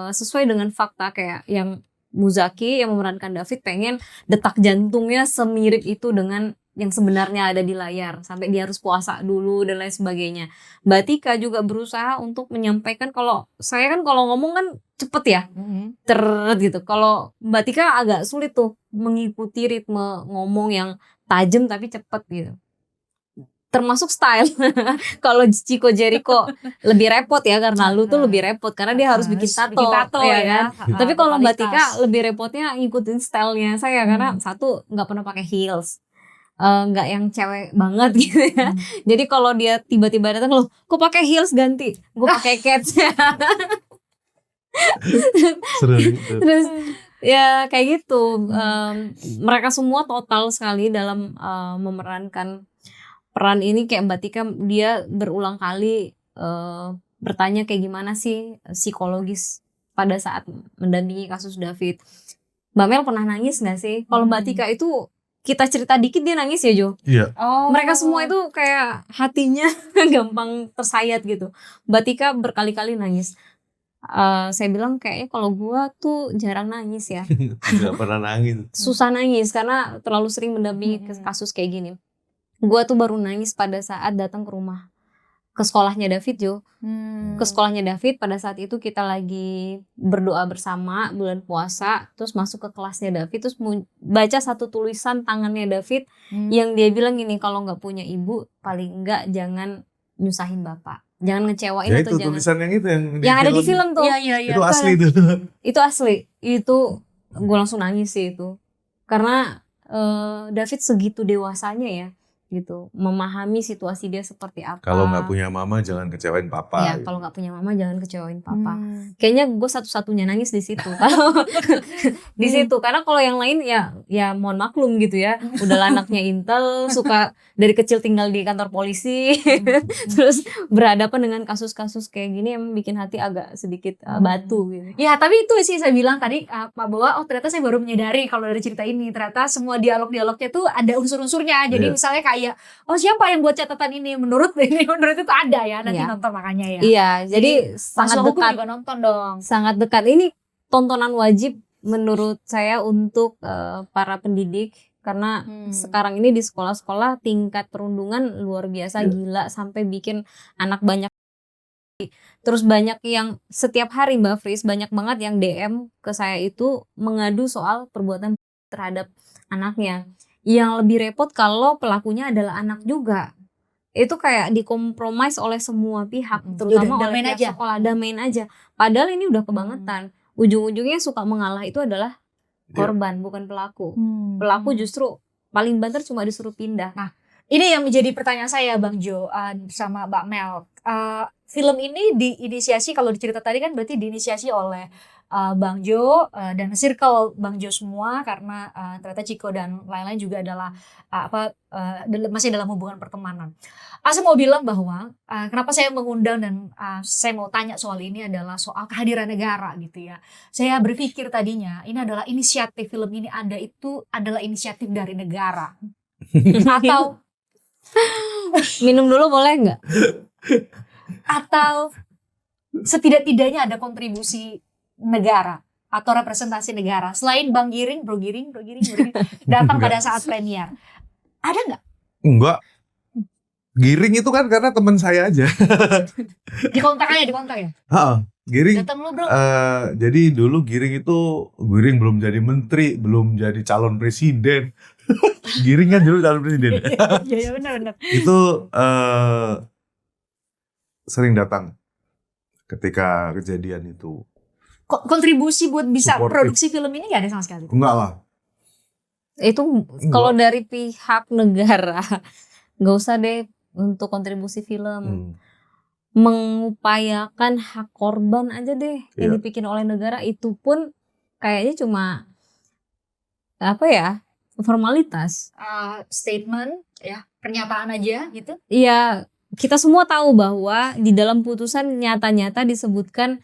sesuai dengan fakta kayak yang Muzaki yang memerankan David pengen detak jantungnya semirip itu dengan yang sebenarnya ada di layar sampai dia harus puasa dulu dan lain sebagainya. Mbak Tika juga berusaha untuk menyampaikan kalau saya kan kalau ngomong kan cepet ya, gitu. Kalau Mbak Tika agak sulit tuh mengikuti ritme ngomong yang tajam tapi cepet gitu. Termasuk style. Kalau Chico Jericho lebih repot ya karena lu tuh lebih repot karena dia harus bikin tato ya kan. Tapi kalau Mbak Tika lebih repotnya ngikutin stylenya saya karena satu nggak pernah pakai heels. Nggak yang cewek banget gitu ya. Jadi kalau dia tiba-tiba datang loh, kok pakai heels ganti, gue pakai cats. Seru gitu. Terus ya kayak gitu. Mereka semua total sekali dalam memerankan peran ini. Kayak Mbak Tika dia berulang kali bertanya kayak gimana sih psikologis pada saat mendampingi kasus David. Mbak Mel pernah nangis nggak sih? Kalau Mbak Tika itu kita cerita dikit dia nangis ya Jo. Iya. Mereka semua itu kayak hatinya gampang tersayat gitu. Mbak Tika berkali-kali nangis. Saya bilang kayaknya kalau gua tuh jarang nangis ya. Gak pernah nangis. Susah nangis karena terlalu sering mendampingi kasus kayak gini. Gua tuh baru nangis pada saat datang ke rumah, ke sekolahnya David Jo. Ke sekolahnya David pada saat itu kita lagi berdoa bersama bulan puasa, terus masuk ke kelasnya David, terus baca satu tulisan tangannya David yang dia bilang gini, kalau nggak punya ibu paling enggak jangan nyusahin bapak, jangan ngecewain Ya atau itu jangan tulisan yang itu yang ada di film tuh. Iya. Itu asli tuh. Itu asli. Itu gue langsung nangis sih itu. Karena David segitu dewasanya ya gitu, memahami situasi dia seperti apa. Kalau nggak punya mama jangan kecewain papa. Ya, kalau nggak punya mama jangan kecewain papa. Kayaknya gue satu-satunya nangis di situ. Di situ karena kalau yang lain ya mohon maklum gitu ya. Udah anaknya intel, suka dari kecil tinggal di kantor polisi. Terus berhadapan dengan kasus-kasus kayak gini emang bikin hati agak sedikit batu gitu. Ya, tapi itu sih saya bilang tadi Pak bahwa ternyata saya baru menyadari kalau dari cerita ini ternyata semua dialog-dialognya tuh ada unsur-unsurnya. Jadi misalnya kayak siapa yang buat catatan ini menurut itu ada ya nanti nonton makanya ya. Iya, jadi sangat hukum dekat. juga nonton dong. Sangat dekat. Ini tontonan wajib menurut saya untuk para pendidik karena sekarang ini di sekolah-sekolah tingkat perundungan luar biasa gila sampai bikin anak banyak. Terus banyak yang setiap hari Mbak Fris banyak banget yang DM ke saya itu mengadu soal perbuatan terhadap anaknya. Yang lebih repot kalau pelakunya adalah anak juga. Itu kayak dikompromis oleh semua pihak, terutama oleh pihak sekolah. Damain aja. Padahal ini udah kebangetan. Ujung-ujungnya suka mengalah itu adalah korban, bukan pelaku. Pelaku justru paling banter cuma disuruh pindah. Nah, ini yang menjadi pertanyaan saya Bang Jo sama Mbak Mel. Film ini diinisiasi, kalau dicerita tadi kan berarti diinisiasi oleh Bang Jo dan circle Bang Jo semua karena ternyata Chico dan lain-lain juga adalah masih dalam hubungan pertemanan. Saya mau bilang bahwa kenapa saya mengundang dan saya mau tanya soal ini adalah soal kehadiran negara gitu ya. Saya berpikir tadinya ini adalah inisiatif film ini itu adalah inisiatif dari negara atau minum dulu boleh nggak? Atau setidak-tidaknya ada kontribusi negara atau representasi negara selain Bang Giring, Bro Giring datang pada saat premier. Ada nggak? Enggak. Giring itu kan karena teman saya aja. Di kontak ya? Giring. Datang lu bro. Jadi dulu Giring belum jadi menteri, belum jadi calon presiden. Giring kan dulu calon presiden. Iya benar. Itu sering datang ketika kejadian itu. Kontribusi buat bisa Supportive. produksi film ini gak ada sama sekali. Enggak lah. Itu kalau dari pihak negara nggak usah deh untuk kontribusi film. Mengupayakan hak korban aja deh yang Iya. dibikin oleh negara, itu pun kayaknya cuma apa ya, formalitas. Statement ya, pernyataan aja gitu. Iya, kita semua tahu bahwa di dalam putusan nyata-nyata disebutkan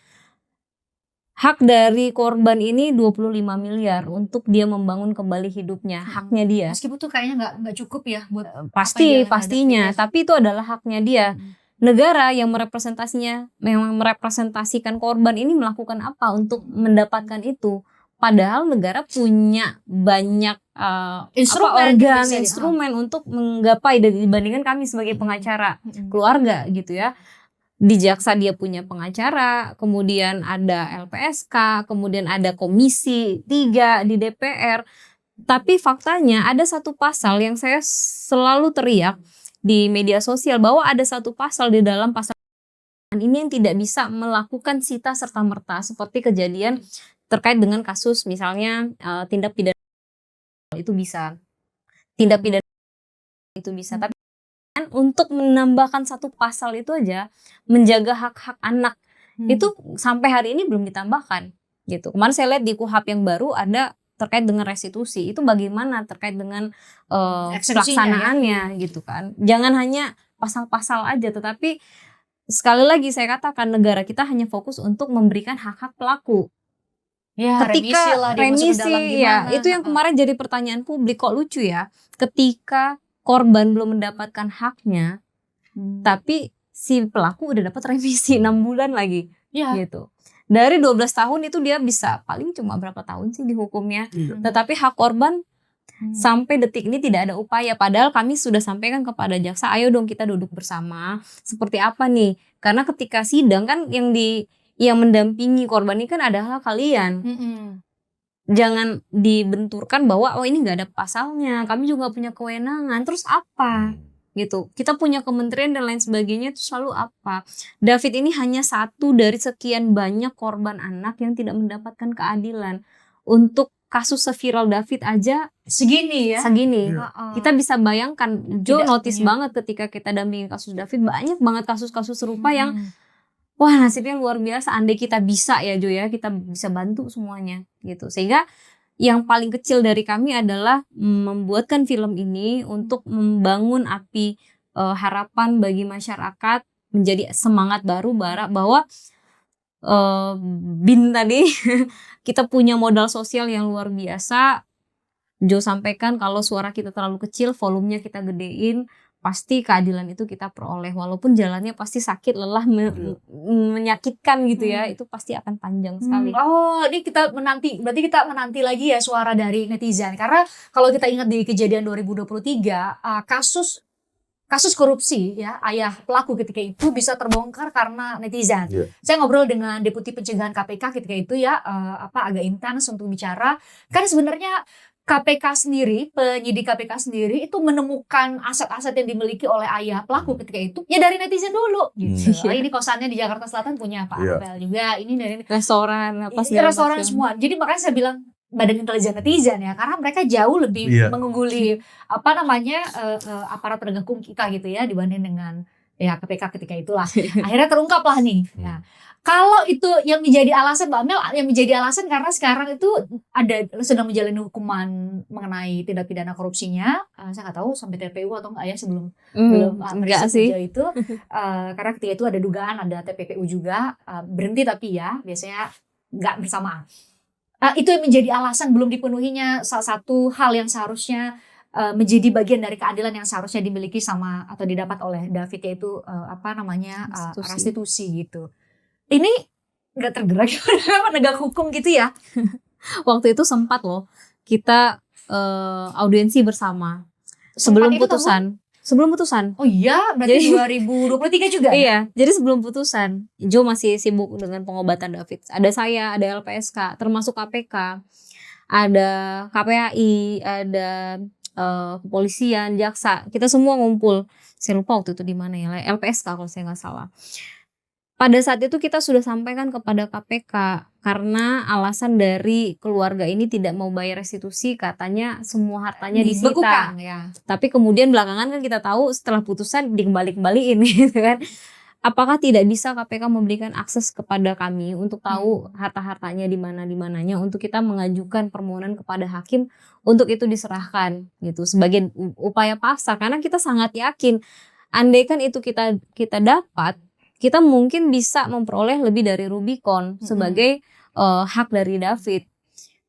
hak dari korban ini 25 miliar untuk dia membangun kembali hidupnya, haknya dia. Meskipun tuh kayaknya nggak cukup ya buat Pasti, apa yang pastinya, hadapin ya. tapi itu adalah haknya dia. Negara yang merepresentasikan korban ini melakukan apa untuk mendapatkan itu? Padahal negara punya banyak instrumen untuk menggapai, dibandingkan kami sebagai pengacara keluarga gitu ya. Di jaksa dia punya pengacara, kemudian ada LPSK, kemudian ada komisi 3 di DPR. Tapi faktanya ada satu pasal yang saya selalu teriak di media sosial, bahwa ada satu pasal di dalam pasal ini yang tidak bisa melakukan sita serta-merta seperti kejadian terkait dengan kasus misalnya tindak pidana itu bisa, tindak pidana itu bisa, tapi untuk menambahkan satu pasal itu aja menjaga hak-hak anak itu sampai hari ini belum ditambahkan gitu. Kemarin saya lihat di KUHP yang baru ada terkait dengan restitusi, itu bagaimana terkait dengan pelaksanaannya gitu kan. Jangan hanya pasal-pasal aja, tetapi sekali lagi saya katakan negara kita hanya fokus untuk memberikan hak-hak pelaku. Ya, Ketika remisi ya, itu yang kemarin jadi pertanyaan publik, kok lucu ya, ketika korban belum mendapatkan haknya, tapi si pelaku udah dapat remisi 6 bulan lagi, gitu. Dari 12 tahun itu dia bisa paling cuma berapa tahun sih dihukumnya. Tetapi hak korban sampai detik ini tidak ada upaya. Padahal kami sudah sampaikan kepada jaksa, ayo dong kita duduk bersama. Seperti apa nih? Karena ketika sidang kan yang mendampingi korban ini kan adalah kalian. Jangan dibenturkan bahwa oh ini nggak ada pasalnya, kami juga punya kewenangan. Terus apa? Gitu. Kita punya kementerian dan lain sebagainya, itu selalu apa? David ini hanya satu dari sekian banyak korban anak yang tidak mendapatkan keadilan. Untuk kasus seviral David aja segini ya. Segini. Kita bisa bayangkan, Jo notice punya. banget ketika kita dampingin kasus David, banyak banget kasus-kasus serupa yang wah nasibnya luar biasa. Andai kita bisa ya Jo ya, kita bisa bantu semuanya gitu. Sehingga yang paling kecil dari kami adalah membuatkan film ini untuk membangun api harapan bagi masyarakat, menjadi semangat baru bahwa Bin tadi kita punya modal sosial yang luar biasa. Jo sampaikan kalau suara kita terlalu kecil, volumenya kita gedein, pasti keadilan itu kita peroleh. Walaupun jalannya pasti sakit, lelah, menyakitkan gitu ya, itu pasti akan panjang sekali. Ini berarti kita menanti lagi ya suara dari netizen. Karena kalau kita ingat di kejadian 2023, kasus korupsi ya ayah pelaku ketika itu bisa terbongkar karena netizen. Saya ngobrol dengan Deputi Pencegahan KPK ketika itu ya, agak intens untuk bicara. Kan sebenarnya KPK sendiri, penyidik KPK sendiri itu menemukan aset-aset yang dimiliki oleh ayah pelaku ketika itu ya dari netizen dulu gitu. Ini kosannya di Jakarta Selatan punya Pak Apel juga, ini dari restoran restoran semua. Jadi makanya saya bilang badan intelijen netizen ya, karena mereka jauh lebih mengungguli aparat penegak hukum kita gitu ya dibanding dengan ya KPK ketika itulah. Akhirnya terungkap lah nih. Nah, kalau itu yang menjadi alasan Mbak Mel, yang menjadi alasan karena sekarang itu sedang menjalani hukuman mengenai tindak pidana korupsinya. Saya nggak tahu sampai TPU atau enggak ya sebelum enggak sih itu. Karena ketika itu ada dugaan ada TPPU juga, berhenti tapi ya biasanya nggak bersamaan. Itu yang menjadi alasan belum dipenuhinya salah satu hal yang seharusnya menjadi bagian dari keadilan yang seharusnya dimiliki sama atau didapat oleh David, yaitu restitusi gitu. Ini nggak tergerak penegak hukum gitu ya? Waktu itu sempat loh kita audiensi bersama sebelum putusan. Sebelum putusan. Oh iya, berarti 2023 juga ya? Iya, jadi sebelum putusan, Jo masih sibuk dengan pengobatan David. Ada saya, ada LPSK, termasuk KPK, ada KPAI, ada kepolisian, jaksa. Kita semua ngumpul. Saya lupa waktu itu di mana ya, LPSK kalau saya nggak salah. pada saat itu kita sudah sampaikan kepada KPK karena alasan dari keluarga ini tidak mau bayar restitusi, katanya semua hartanya disita. Dibekukan, ya. Tapi kemudian belakangan kan kita tahu setelah putusan dikembaliin gitu kan. Apakah tidak bisa KPK memberikan akses kepada kami untuk tahu harta-hartanya di mana-dimananya untuk kita mengajukan permohonan kepada hakim untuk itu diserahkan gitu sebagai upaya paksa, karena kita sangat yakin andaikan itu kita dapat, kita mungkin bisa memperoleh lebih dari Rubicon sebagai hak dari David.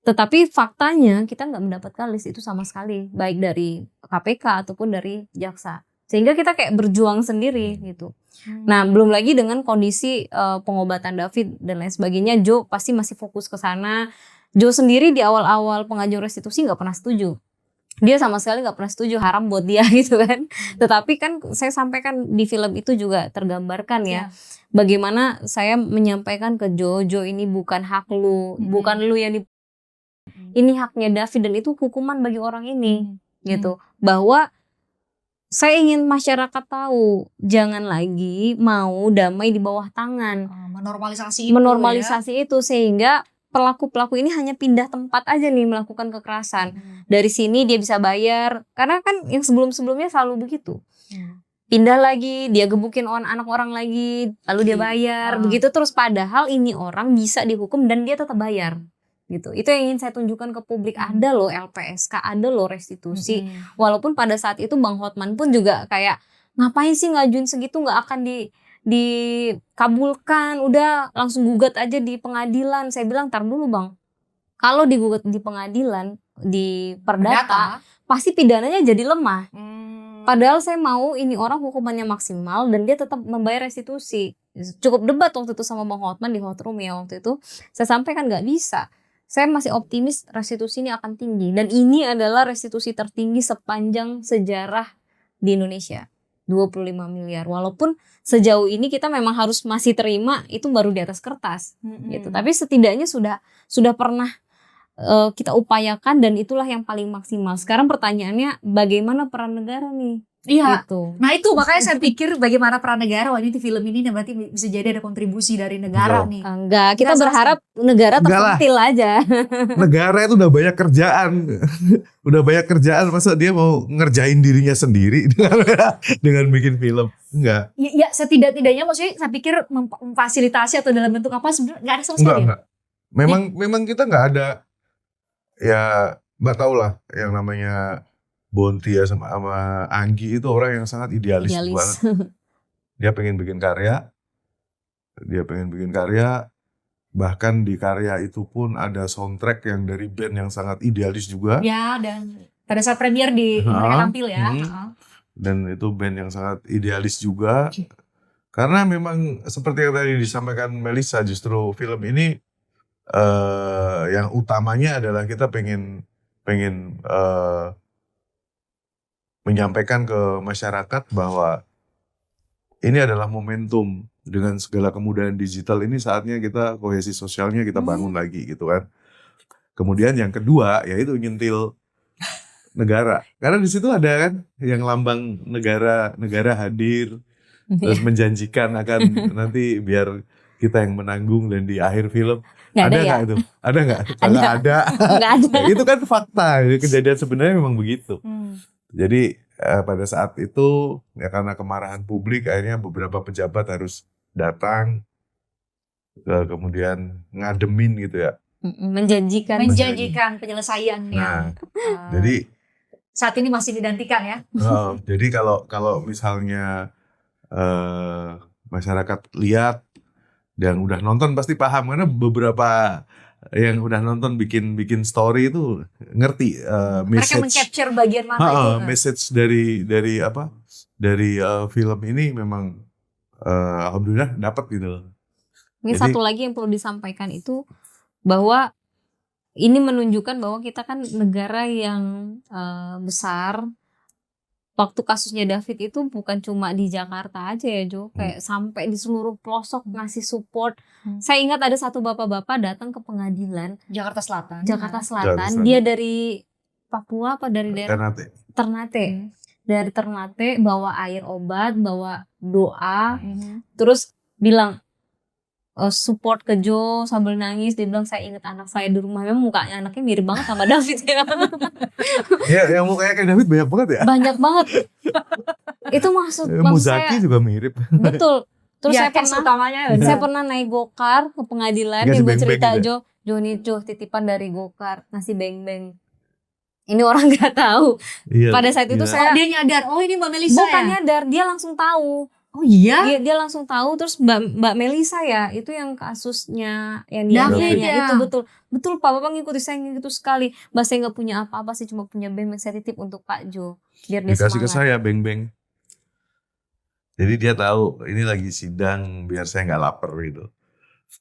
Tetapi faktanya kita nggak mendapatkan list itu sama sekali, baik dari KPK ataupun dari jaksa. Sehingga kita kayak berjuang sendiri gitu. Nah, belum lagi dengan kondisi pengobatan David dan lain sebagainya, Joe pasti masih fokus ke sana. Joe sendiri di awal-awal pengajuan restitusi nggak pernah setuju. Dia sama sekali nggak pernah setuju, haram buat dia gitu kan. Tetapi kan saya sampaikan di film itu juga tergambarkan ya, bagaimana saya menyampaikan ke Joe ini bukan hak lu, bukan lu yang ini haknya David dan itu hukuman bagi orang ini gitu. Bahwa saya ingin masyarakat tahu jangan lagi mau damai di bawah tangan, menormalisasi itu sehingga pelaku-pelaku ini hanya pindah tempat aja nih melakukan kekerasan. Dari sini dia bisa bayar, karena kan yang sebelum-sebelumnya selalu begitu. Pindah lagi, dia gebukin anak orang lagi, lalu dia bayar, begitu terus. Padahal ini orang bisa dihukum dan dia tetap bayar. Gitu. Itu yang ingin saya tunjukkan ke publik, ada loh LPSK, ada loh restitusi. Walaupun pada saat itu Bang Hotman pun juga kayak ngapain sih ngajuin segitu, nggak akan dikabulkan, udah langsung gugat aja di pengadilan. Saya bilang tar dulu Bang, kalau digugat di pengadilan di perdata pasti pidananya jadi lemah. Padahal saya mau ini orang hukumannya maksimal dan dia tetap membayar restitusi. Cukup debat waktu itu sama Bang Hotman di hot room ya waktu itu. Saya sampaikan nggak bisa. Saya masih optimis restitusi ini akan tinggi dan ini adalah restitusi tertinggi sepanjang sejarah di Indonesia. 25 miliar. Walaupun sejauh ini kita memang harus masih terima itu baru di atas kertas gitu. Tapi setidaknya sudah pernah kita upayakan dan itulah yang paling maksimal. Sekarang pertanyaannya bagaimana peran negara nih? Iya. Gitu. Nah itu makanya saya pikir bagaimana peran negara ini di film ini berarti bisa jadi ada kontribusi dari negara nih. Enggak, kita Enggak, berharap negara tersentil aja. Negara itu udah banyak kerjaan. Udah banyak kerjaan, masa dia mau ngerjain dirinya sendiri dengan bikin film? Enggak. Ya setidak-tidaknya maksudnya saya pikir memfasilitasi atau dalam bentuk apa sebenarnya nggak ada sama sekali. Enggak. Memang kita nggak ada, ya Mbak tau lah yang namanya Bontia sama Anggi itu orang yang sangat idealis banget. Dia pengen bikin karya, bahkan di karya itu pun ada soundtrack yang dari band yang sangat idealis juga. Ya, dan pada saat premier mereka tampil ya. Dan itu band yang sangat idealis juga. Karena memang seperti yang tadi disampaikan Melissa, justru film ini yang utamanya adalah kita pengen menyampaikan ke masyarakat bahwa ini adalah momentum. Dengan segala kemudahan digital ini saatnya kita kohesi sosialnya kita bangun lagi gitu kan. Kemudian yang kedua yaitu nyentil negara. Karena di situ ada kan yang lambang negara hadir terus menjanjikan akan nanti biar kita yang menanggung dan di akhir film ada nggak itu? Ada nggak? Nggak ada. Itu kan fakta. Kejadian sebenarnya memang begitu. Jadi pada saat itu ya karena kemarahan publik akhirnya beberapa pejabat harus datang kemudian ngademin gitu ya. Menjanjikan penyelesaian nah, yang jadi saat ini masih dinantikan ya. Jadi kalau misalnya masyarakat lihat dan udah nonton pasti paham, karena beberapa yang udah nonton bikin story itu ngerti message. Mereka men-capture bagian mana itu. Message dari film ini memang alhamdulillah dapat gitu. Ini Jadi, satu lagi yang perlu disampaikan itu bahwa ini menunjukkan bahwa kita kan negara yang besar. Waktu kasusnya David itu bukan cuma di Jakarta aja ya Jo, kayak sampai di seluruh pelosok ngasih support. Saya ingat ada satu bapak-bapak datang ke pengadilan Jakarta Selatan. Dia dari Papua apa dari daerah Ternate. Dari Ternate bawa air obat, bawa doa, terus bilang support ke Jo sambil nangis. Dia bilang saya ingat anak saya di rumah. Memang mukanya anaknya mirip banget sama David ya. Ya, yang mukanya kayak David banyak banget ya. Banyak banget. Itu maksud Muzaki saya. juga mirip. Betul. Terus Ya, saya case pernah utamanya saya pernah naik gokar ke pengadilan. Ngasih Dia gue beng-beng cerita gitu Jo titipan dari gokar ngasih beng-beng. Ini orang nggak tahu. Iya. Pada saat itu Iya. saya dia nyadar, oh ini Mbak Melisa bukan ya? nyadar, dia langsung tahu. Oh iya? Dia langsung tahu. Terus Mbak Melisa ya, itu yang kasusnya yang David diambilnya ya? itu betul Pak, Bapak ngikutin saya gitu sekali. Mbak saya nggak punya apa-apa sih, cuma punya beng saya titip untuk Pak Jo biar dia Dikasih ke semangat. saya beng-beng. Jadi dia tahu ini lagi sidang biar saya nggak lapar gitu.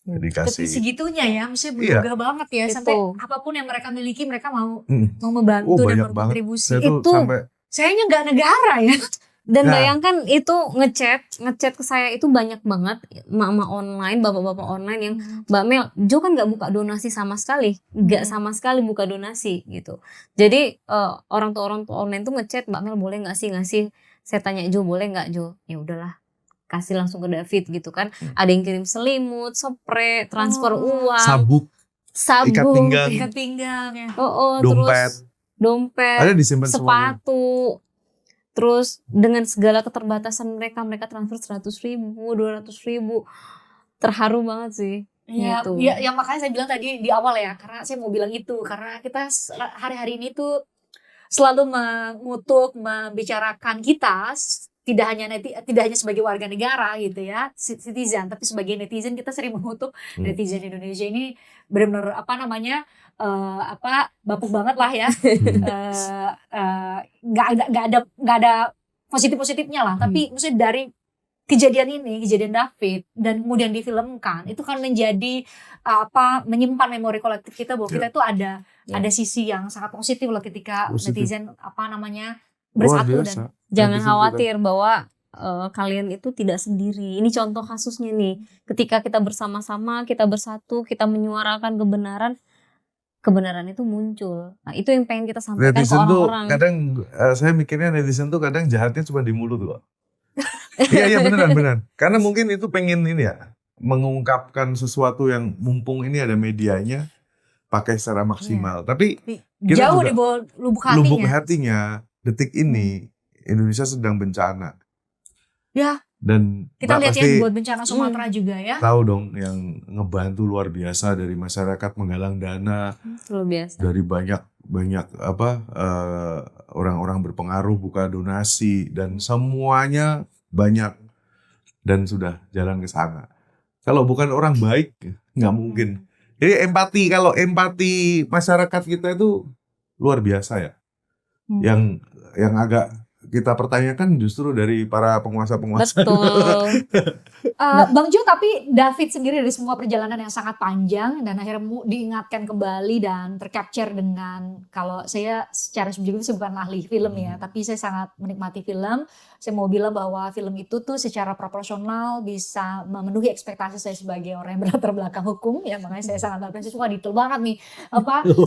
Hmm. Tapi Dikasih. segitunya ya, maksudnya Iya. berguna banget ya. Itu. Sampai apapun yang mereka miliki, mereka mau Oh, membantu dan banyak banget. berkontribusi. Saya tuh Itu. sampai Sayangnya nggak negara ya. Dan Nah. bayangkan itu ngechat ke saya itu banyak banget mama online, bapak-bapak online yang Mbak Mel, Jo kan nggak buka donasi sama sekali, nggak sama sekali buka donasi gitu. Jadi orang tua online tuh ngechat, Mbak Mel boleh nggak sih ngasih? Saya tanya Jo boleh nggak Jo? Ya udahlah, kasih langsung ke David gitu kan. Ada yang kirim selimut, spray, transfer uang, sabuk, sabuk, ikat pinggang, Ikat pinggang ya. dompet. terus dompet, Ada disimpan semuanya. sepatu. Terus dengan segala keterbatasan mereka transfer 100.000, 200.000. Terharu banget sih. Iya, Gitu. ya, yang makanya saya bilang tadi di awal ya, karena saya mau bilang itu, karena kita hari-hari ini tuh selalu mengutuk, membicarakan kita tidak hanya sebagai warga negara gitu ya, citizen, tapi sebagai netizen kita sering mengutuk netizen Indonesia ini benar-benar bapuk banget lah ya. Nggak ada positifnya lah, tapi maksudnya dari kejadian David dan kemudian difilmkan itu kan menjadi menyimpan memori kolektif kita bahwa kita itu ada sisi yang sangat positif loh ketika netizen bersatu dan jangan khawatir bahwa kalian itu tidak sendiri. Ini contoh kasusnya nih. Ketika kita bersama-sama, kita bersatu, kita menyuarakan kebenaran itu muncul. Nah, itu yang pengen kita sampaikan ke Netizen tuh orang-orang. kadang saya mikirnya netizen tuh kadang jahatnya cuma di mulut kok. Iya beneran. Karena mungkin itu pengen ini ya, mengungkapkan sesuatu yang mumpung ini ada medianya pakai secara maksimal. Tapi kita jauh juga di bawah lubuk lubuk hatinya. hatinya detik ini Indonesia sedang bencana. Ya, Dan kita Mbak lihat pasti ya buat bencana Sumatera juga ya. tahu dong yang ngebantu luar biasa dari masyarakat menggalang dana Luar biasa. dari banyak orang-orang berpengaruh buka donasi dan semuanya banyak dan sudah jalan ke sana. Kalau bukan orang baik nggak mungkin. Jadi kalau empati masyarakat kita itu luar biasa ya. Yang agak kita pertanyakan justru dari para penguasa-penguasa. Betul. Bang Jo, tapi David sendiri dari semua perjalanan yang sangat panjang dan akhirnya diingatkan kembali dan tercapture dengan, kalau saya secara subjektif saya bukan ahli film ya, tapi saya sangat menikmati film. Saya mau bilang bahwa film itu tuh secara proporsional bisa memenuhi ekspektasi saya sebagai orang yang berlatar belakang hukum ya, makanya saya sangat apresiasi. Wah, detail banget nih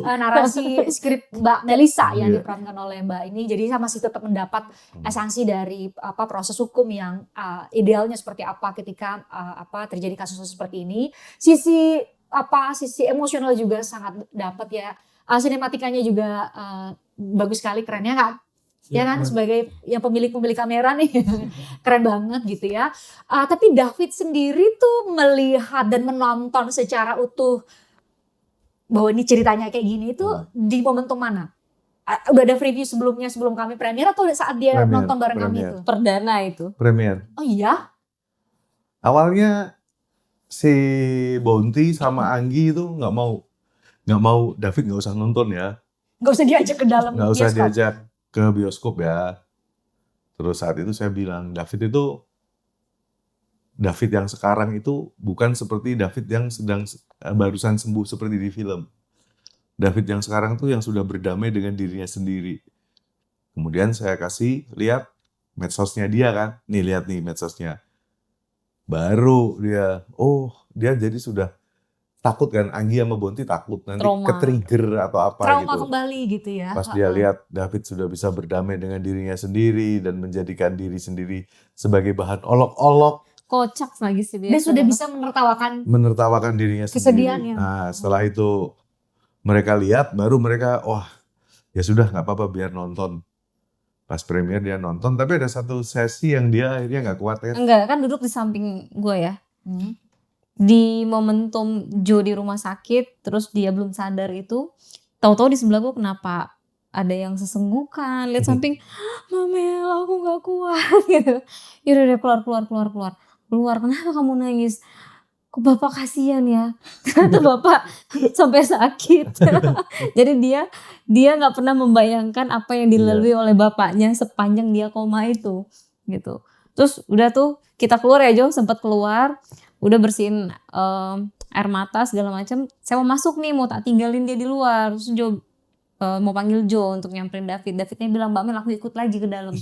narasi skrip Mbak Melisa yang diperankan oleh Mbak ini. Jadi saya masih tetap mendapat esensi dari proses hukum yang idealnya seperti apa ketika terjadi kasus seperti ini. Sisi emosional juga sangat dapat ya. Sinematikanya juga bagus sekali, kerennya nggak? Ya kan, sebagai yang pemilik kamera nih keren banget gitu ya. Tapi David sendiri tuh melihat dan menonton secara utuh bahwa ini ceritanya kayak gini itu di momentum mana? Udah ada preview sebelumnya sebelum kami premier atau saat dia nonton bareng kami itu? Perdana itu. Premier. Oh iya? Awalnya si Bounty sama Anggi itu nggak mau David nggak usah nonton ya. Nggak usah diajak ke dalam Nggak usah bioskop. diajak ke bioskop ya. Terus saat itu saya bilang David yang sekarang itu bukan seperti David yang sedang barusan sembuh seperti di film. David yang sekarang tuh yang sudah berdamai dengan dirinya sendiri. Kemudian saya kasih lihat medsosnya dia kan. Nih lihat nih medsosnya. Baru dia jadi sudah takut kan, Anggi sama Bonti takut nanti ke-trigger atau apa Trauma gitu. kembali gitu ya. Pas dia lihat David sudah bisa berdamai dengan dirinya sendiri dan menjadikan diri sendiri sebagai bahan olok-olok. Kocak lagi sih dia. Dia sudah bisa Menertawakan dirinya Kesedihannya. sendiri. Nah, setelah itu mereka lihat, baru mereka, wah ya sudah nggak apa-apa biar nonton. Pas premier dia nonton, tapi ada satu sesi yang dia akhirnya nggak kuat ya. Enggak, kan duduk di samping gue ya. Hmm. Di momentum Joe di rumah sakit, terus dia belum sadar itu, tahu-tahu di sebelah gue kenapa ada yang sesenggukan, lihat samping, Mamel aku nggak kuat gitu. Yaudah deh keluar, kenapa kamu nangis? Kok bapak kasihan ya, ternyata bapak sampai sakit. Jadi dia nggak pernah membayangkan apa yang dilalui oleh bapaknya sepanjang dia koma itu, gitu. Terus udah tuh kita keluar ya Jo, sempat keluar, udah bersihin air mata segala macam. Saya mau masuk nih, mau tak tinggalin dia di luar. Terus Jo mau panggil Jo untuk nyamperin David. Davidnya bilang, Mbak Mel aku ikut lagi ke dalam.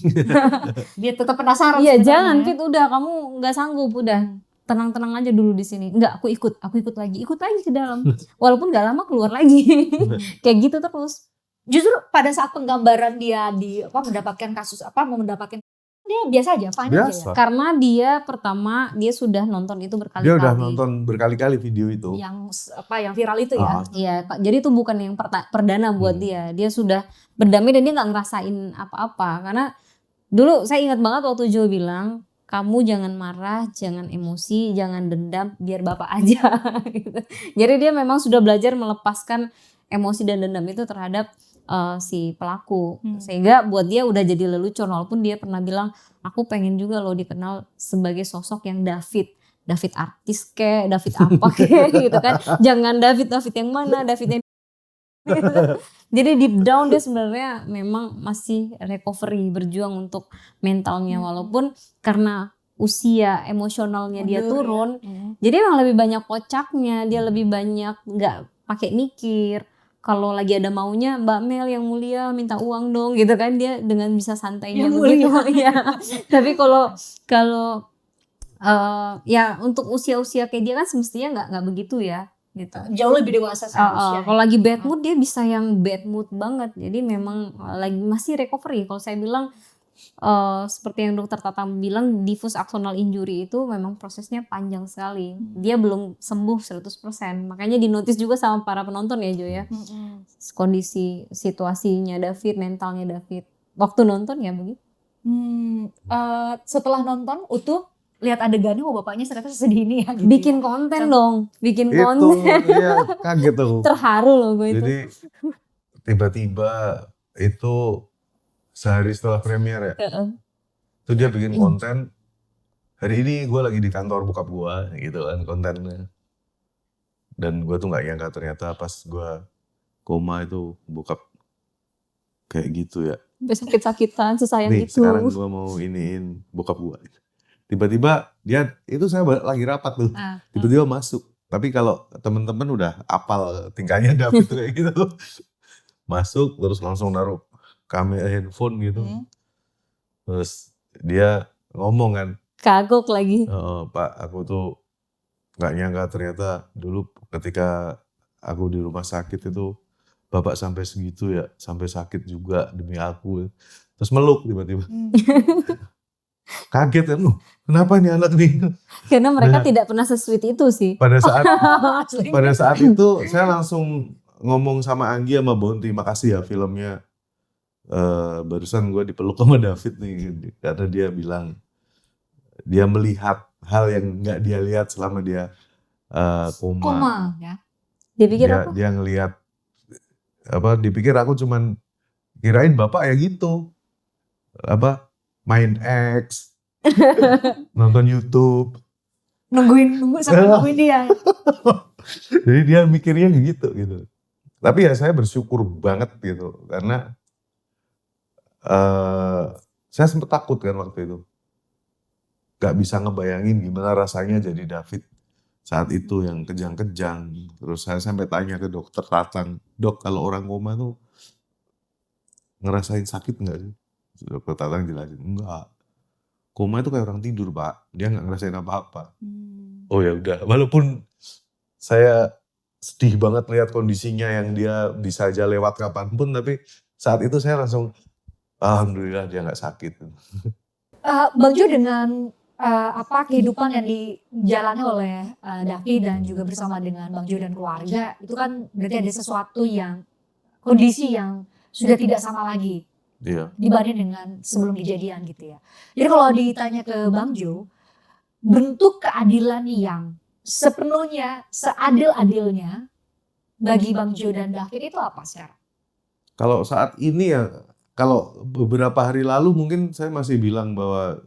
Dia tetap penasaran. Iya sebenarnya. jangan Fit, udah kamu nggak sanggup, udah tenang-tenang aja dulu di sini. Enggak, aku ikut lagi ke dalam. Walaupun nggak lama keluar lagi. Kayak gitu terus. Justru pada saat penggambaran dia mendapatkan kasus dia biasa aja, fine aja Biasa. ya. Karena dia pertama dia sudah nonton itu berkali-kali. Dia udah nonton berkali-kali video itu. Yang viral itu ya. Iya, jadi itu bukan yang perdana buat dia. Dia sudah berdamai dan dia nggak ngerasain apa-apa. Karena dulu saya ingat banget waktu Joe bilang, kamu jangan marah, jangan emosi, jangan dendam, biar bapak aja. Gitu. Jadi dia memang sudah belajar melepaskan emosi dan dendam itu terhadap si pelaku. Sehingga buat dia udah jadi lelucon, walaupun dia pernah bilang, aku pengen juga loh dikenal sebagai sosok yang David artis kek, David apa kek gitu kan. Jangan David yang mana, David yang jadi deep down dia sebenarnya memang masih recovery, berjuang untuk mentalnya, walaupun karena usia emosionalnya dia turun. Jadi emang lebih banyak kocaknya, dia lebih banyak nggak pakai mikir. Kalau lagi ada maunya, Mbak Mel yang mulia minta uang dong gitu kan, dia dengan bisa santainya begitu. Ya. Tapi kalau ya untuk usia-usia kayak dia kan semestinya nggak begitu ya gitu. Jauh lebih dewasa seharusnya. Kalau lagi bad mood dia bisa yang bad mood banget. Jadi memang lagi masih recovery. Kalau saya bilang seperti yang dokter Tata bilang, diffuse axonal injury itu memang prosesnya panjang sekali. Dia belum sembuh 100%. Makanya dinotis juga sama para penonton ya Jo ya. Kondisi situasinya David, mentalnya David. Waktu nonton ya begitu. Setelah nonton utuh, lihat adegannya, bapaknya ternyata sedih ini ya. Gitu Bikin ya. konten dong. Bikin Itu, konten. iya kaget tuh. Terharu loh gue itu. Jadi tiba-tiba itu sehari setelah premier ya, itu dia bikin konten, hari ini gue lagi di kantor bokap gue gitu kan kontennya. Dan gue tuh gak nyangka ternyata pas gue koma itu bokap kayak gitu ya. Sakit-sakitan, sesayang Nih itu. sekarang gue mau iniin bokap gue. Tiba-tiba dia, itu saya lagi rapat tuh, tiba-tiba masuk. Tapi kalau temen-temen udah apal tingkahnya David tuh kayak gitu. Masuk terus langsung naruh kamera handphone gitu. Terus dia ngomong kan. Kagok lagi. Pak aku tuh gak nyangka ternyata dulu ketika aku di rumah sakit itu bapak sampai segitu ya. Sampai sakit juga demi aku. Terus meluk tiba-tiba. Kaget kan, kenapa nih anak nih? Karena mereka tidak pernah se-sweet itu sih. Pada saat itu saya langsung ngomong sama Anggi sama Bonti, makasih ya filmnya. Barusan gue dipeluk sama David nih, karena dia bilang dia melihat hal yang nggak dia lihat selama dia koma. Ya. Dia pikir apa? Dia ngelihat dipikir aku cuman kirain bapak ya gitu, main X, nonton YouTube, nunggu sampai nungguin dia. Jadi dia mikirnya gitu. Tapi ya saya bersyukur banget gitu, karena saya sempat takut kan waktu itu. Gak bisa ngebayangin gimana rasanya jadi David saat itu yang kejang-kejang. Terus saya sampai tanya ke dokter Tatang, dok kalau orang koma tuh ngerasain sakit gak sih? Dokter Tatang jelasin, enggak. Koma itu kayak orang tidur Pak, dia gak ngerasain apa-apa. Oh ya udah, walaupun saya sedih banget lihat kondisinya yang dia bisa aja lewat kapanpun, tapi saat itu saya langsung alhamdulillah dia nggak sakit. Bang Jo, dengan kehidupan yang dijalani oleh David dan juga bersama dengan Bang Jo dan keluarga itu kan berarti ada sesuatu yang kondisi yang sudah tidak sama lagi Iya. dibanding dengan sebelum kejadian gitu ya. Jadi kalau ditanya ke Bang Jo, bentuk keadilan yang sepenuhnya seadil-adilnya bagi Bang Jo dan David itu apa sekarang? Kalau saat ini ya, kalau beberapa hari lalu mungkin saya masih bilang bahwa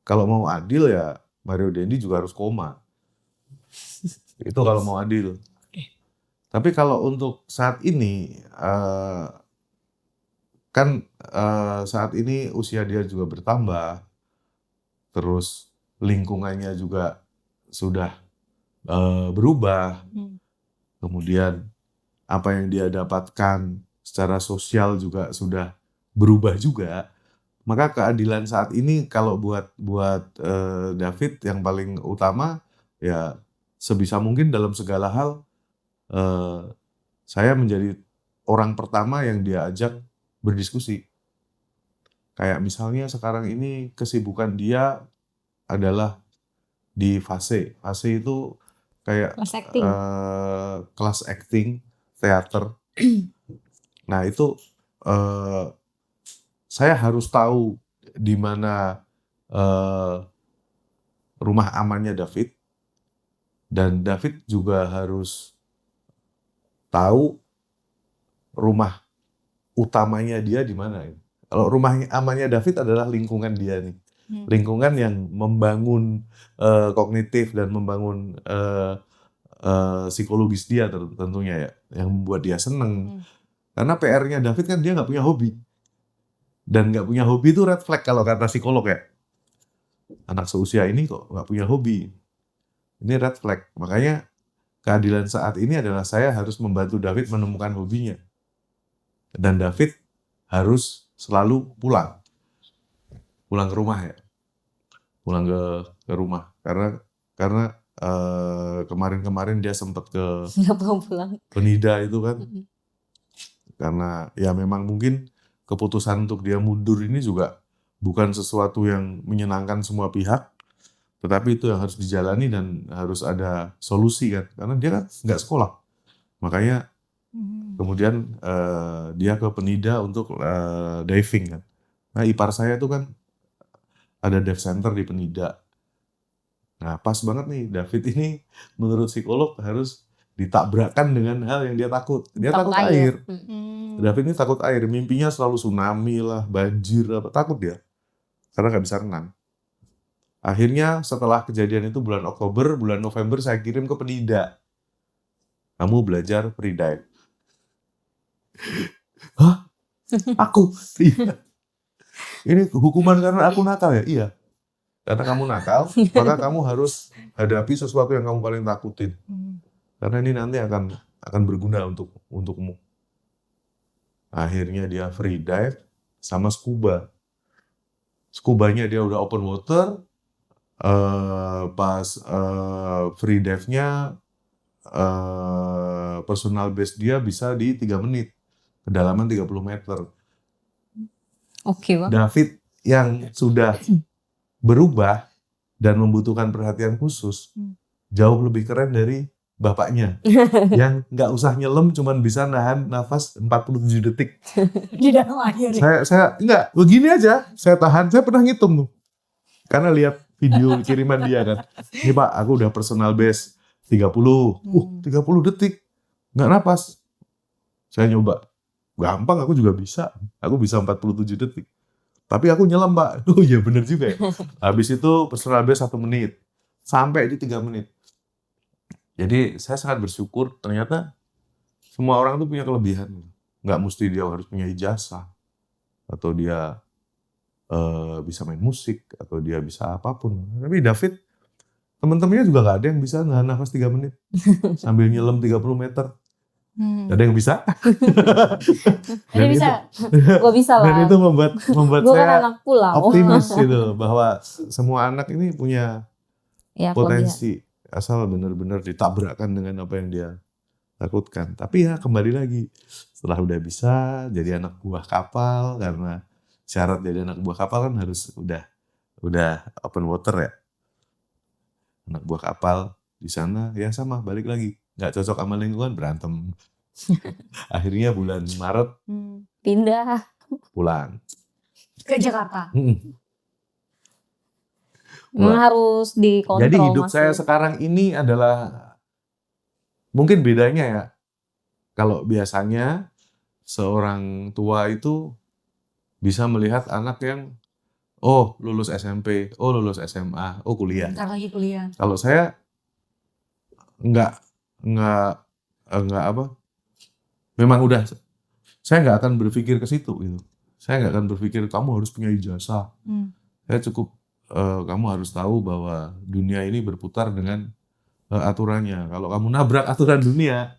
kalau mau adil ya Mario Dendi juga harus koma. Itu kalau mau adil. Tapi kalau untuk saat ini, kan saat ini usia dia juga bertambah, terus lingkungannya juga sudah berubah, kemudian apa yang dia dapatkan secara sosial juga sudah berubah juga. Maka keadilan saat ini kalau buat David yang paling utama ya sebisa mungkin dalam segala hal saya menjadi orang pertama yang dia ajak berdiskusi. Kayak misalnya sekarang ini kesibukan dia adalah di fase. Fase itu kayak Kelas acting. kelas acting, teater. Nah itu saya harus tahu di mana rumah amannya David, dan David juga harus tahu rumah utamanya dia di mana. Kalau rumah amannya David adalah lingkungan dia nih, lingkungan yang membangun kognitif dan membangun psikologis dia tentunya ya, yang membuat dia seneng. Karena PR-nya David kan dia nggak punya hobi. Dan nggak punya hobi itu red flag kalau kata psikolog ya. Anak seusia ini kok nggak punya hobi. Ini red flag. Makanya keadilan saat ini adalah saya harus membantu David menemukan hobinya. Dan David harus selalu pulang. Pulang ke rumah ya. Pulang ke rumah. Karena kemarin-kemarin dia sempat ke Nggak pulang. Penida itu kan. Karena ya memang mungkin keputusan untuk dia mundur ini juga bukan sesuatu yang menyenangkan semua pihak, tetapi itu yang harus dijalani dan harus ada solusi kan, karena dia kan nggak sekolah, makanya kemudian dia ke Penida untuk diving kan. Nah ipar saya itu kan ada dive center di Penida. Nah pas banget nih David ini menurut psikolog harus ditabrakkan dengan hal yang dia takut. Dia takut air. David ini takut air, mimpinya selalu tsunami lah, banjir, apa takut dia, karena nggak bisa renang. Akhirnya setelah kejadian itu bulan Oktober, bulan November saya kirim ke Penida. Kamu belajar free dive. Hah? Aku? Iya. Ini hukuman karena aku nakal ya? Iya. Karena kamu nakal, maka kamu harus hadapi sesuatu yang kamu paling takutin. Karena ini nanti akan berguna untukmu. Akhirnya dia free dive sama scuba. Scubanya dia udah open water. Pas free dive-nya personal best dia bisa di 3 menit. Kedalaman 30 meter. Oke, Bang. David yang sudah berubah dan membutuhkan perhatian khusus jauh lebih keren dari bapaknya yang nggak usah nyelam, cuman bisa nahan nafas 47 detik Di dalam air. saya nggak begini aja, saya tahan. Saya pernah ngitung tuh karena lihat video kiriman dia kan, ini Pak aku udah personal best 30 30 detik nggak napas. Saya nyoba, gampang, aku juga bisa, aku bisa 47 detik, tapi aku nyelam Pak. Oh iya bener juga ya. Habis itu personal best 1 menit sampai di 3 menit. Jadi saya sangat bersyukur ternyata semua orang tuh punya kelebihan. Nggak mesti dia harus punya ijazah, atau dia bisa main musik, atau dia bisa apapun. Tapi David, teman-temannya juga nggak ada yang bisa nahan nafas 3 menit sambil nyelam 30 meter. Nggak ada yang bisa. Ada bisa. Gua bisa lah. Dan itu membuat Gua saya kan anak pulau. optimis gitu bahwa semua anak ini punya Ya, potensi. Asal benar-benar ditabrakkan dengan apa yang dia takutkan. Tapi ya kembali lagi, setelah udah bisa jadi anak buah kapal, karena syarat jadi anak buah kapal kan harus udah udah open water ya. Anak buah kapal di sana ya sama balik lagi. Nggak cocok sama lingkungan, berantem. Akhirnya bulan Maret Pindah. pulang. Ke Jakarta. Memang harus dikontrol. Jadi hidup Mas saya Lut. sekarang ini adalah mungkin bedanya ya. Kalau biasanya seorang tua itu bisa melihat anak yang lulus SMP, lulus SMA, kuliah. Ntar lagi kuliah. Kalau saya nggak apa? Memang udah saya nggak akan berpikir ke situ gitu. Saya nggak akan berpikir kamu harus punya ijazah. Saya cukup kamu harus tahu bahwa dunia ini berputar dengan aturannya. Kalau kamu nabrak aturan dunia,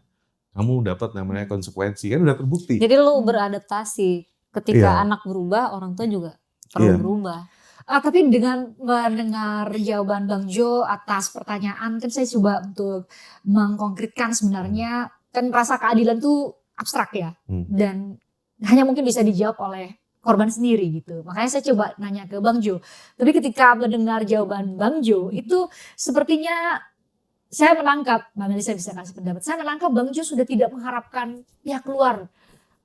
kamu dapat namanya konsekuensi. Kan udah terbukti. Jadi lu beradaptasi. Ketika Iya. anak berubah, orang tua juga perlu Iya. berubah. Tapi dengan mendengar jawaban Bang Jo atas pertanyaan, kan saya coba untuk mengkonkretkan sebenarnya kan rasa keadilan tuh abstrak ya, dan hanya mungkin bisa dijawab oleh korban sendiri gitu. Makanya saya coba nanya ke Bang Jo. Tapi ketika mendengar jawaban Bang Jo itu sepertinya saya menangkap, Mbak Melisa bisa kasih pendapat. Saya menangkap Bang Jo sudah tidak mengharapkan pihak luar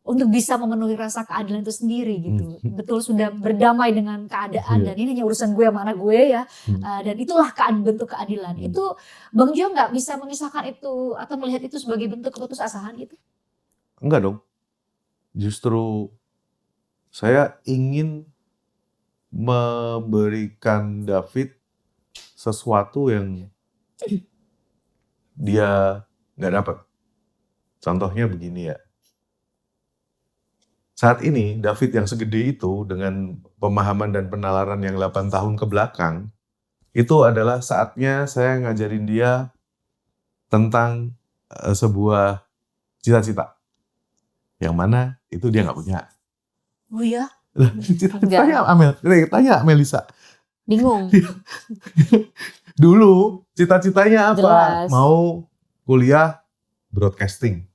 untuk bisa memenuhi rasa keadilan itu sendiri gitu. Betul sudah berdamai dengan keadaan dan ini hanya urusan gue sama anak gue ya. Dan itulah bentuk keadilan. Itu Bang Jo nggak bisa memisahkan itu atau melihat itu sebagai bentuk keputusasaan gitu? Enggak dong. Justru saya ingin memberikan David sesuatu yang dia nggak dapat. Contohnya begini ya. Saat ini David yang segede itu dengan pemahaman dan penalaran yang 8 tahun ke belakang, itu adalah saatnya saya ngajarin dia tentang sebuah cita-cita. Yang mana itu dia nggak punya. Oh ya? Cita-citanya Amel, tanya Melisa. Bingung. Dulu cita-citanya apa? Jelas. Mau kuliah broadcasting,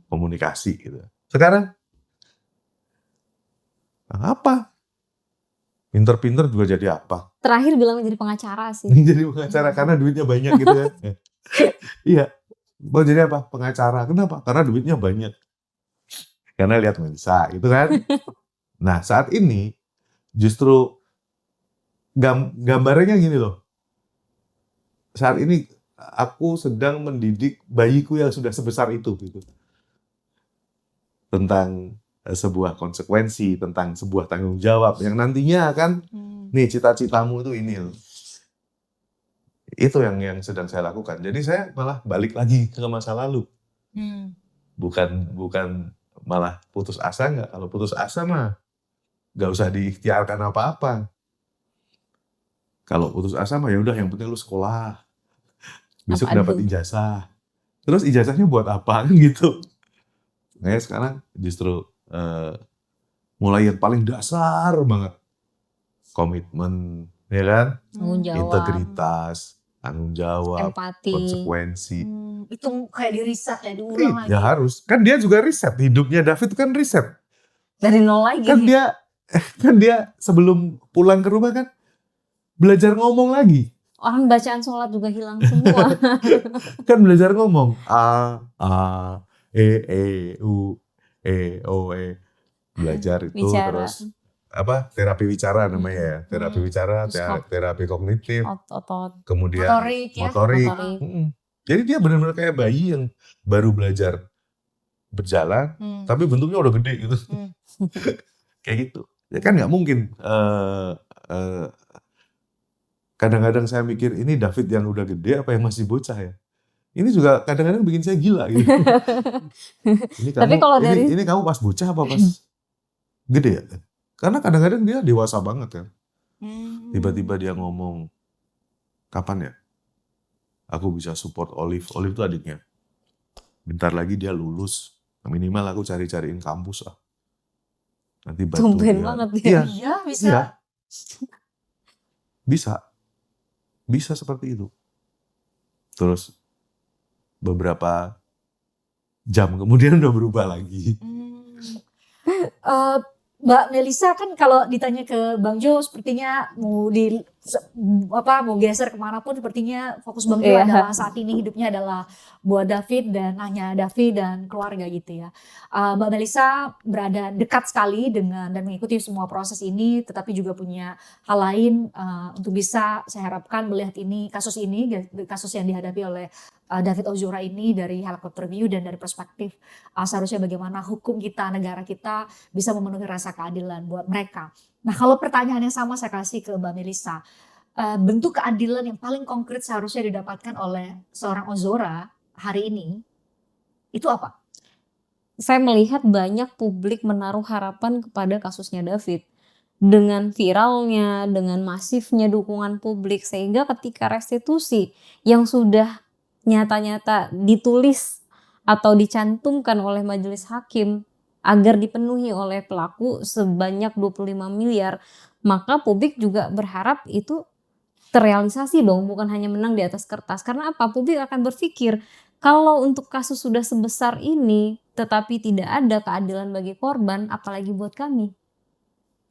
komunikasi gitu. Sekarang apa? Pinter-pinter juga jadi apa? Terakhir bilang jadi pengacara sih. Jadi pengacara karena duitnya banyak gitu kan. Iya. Mau jadi apa? Pengacara. Kenapa? Karena duitnya banyak. Karena lihat Melisa gitu kan. Nah saat ini justru gambarnya gini loh. Saat ini aku sedang mendidik bayiku yang sudah sebesar itu gitu. Tentang sebuah konsekuensi, tentang sebuah tanggung jawab yang nantinya akan nih cita-citamu itu ini loh. Itu yang sedang saya lakukan. Jadi saya malah balik lagi ke masa lalu. Bukan malah putus asa nggak. Kalau putus asa mah nggak usah diikhtiarkan apa-apa. Kalau putus asa mah ya udah yang penting lu sekolah. Besok dapat ijazah. Terus ijazahnya buat apa gitu. Nah sekarang justru mulai yang paling dasar banget. Komitmen, ya kan? Tanggung jawab. Integritas, tanggung jawab, Empati. konsekuensi. Itu kayak di riset ya, diulang lagi. Ya harus. Kan dia juga riset. Hidupnya David kan riset. Dari nol lagi. Kan dia sebelum pulang ke rumah kan belajar ngomong lagi. Orang bacaan sholat juga hilang semua. Kan belajar ngomong. A, E, U, E, O, E. Belajar itu Bicara. terus terapi wicara namanya ya. Terapi wicara, terapi kognitif, Otot. kemudian Motorik ya. motorik. Motorik. Jadi dia benar-benar kayak bayi yang baru belajar berjalan, tapi bentuknya udah gede gitu. Kayak gitu. Ya kan nggak mungkin. Kadang-kadang saya mikir ini David yang udah gede apa yang masih bocah ya. Ini juga kadang-kadang bikin saya gila gitu. Tapi kalau ini kamu pas bocah apa pas gede ya? Karena kadang-kadang dia dewasa banget kan. Tiba-tiba dia ngomong, kapan ya aku bisa support Olive? Olive itu adiknya. Bentar lagi dia lulus. Minimal aku cari-cariin kampus lah. Nanti bantu Tumben dia. banget ya. Iya, Iya bisa. iya. Bisa seperti itu. Terus beberapa jam kemudian udah berubah lagi. Mbak Melisa kan kalau ditanya ke Bang Jo sepertinya mau geser kemanapun sepertinya fokus Bang Jo Iya. adalah saat ini hidupnya adalah buat David dan hanya David dan keluarga gitu ya. Mbak Melisa berada dekat sekali dengan dan mengikuti semua proses ini, tetapi juga punya hal lain untuk bisa saya harapkan melihat kasus yang dihadapi oleh David Ozora ini dari helikopter view dan dari perspektif seharusnya bagaimana hukum kita, negara kita bisa memenuhi rasa keadilan buat mereka. Nah kalau pertanyaan yang sama saya kasih ke Mbak Melisa, bentuk keadilan yang paling konkret seharusnya didapatkan oleh seorang Ozora hari ini, itu apa? Saya melihat banyak publik menaruh harapan kepada kasusnya David. Dengan viralnya, dengan masifnya dukungan publik, sehingga ketika restitusi yang sudah nyata-nyata ditulis atau dicantumkan oleh majelis hakim agar dipenuhi oleh pelaku sebanyak 25 miliar, maka publik juga berharap itu terrealisasi dong, bukan hanya menang di atas kertas. Karena apa? Publik akan berpikir, kalau untuk kasus sudah sebesar ini tetapi tidak ada keadilan bagi korban, apalagi buat kami.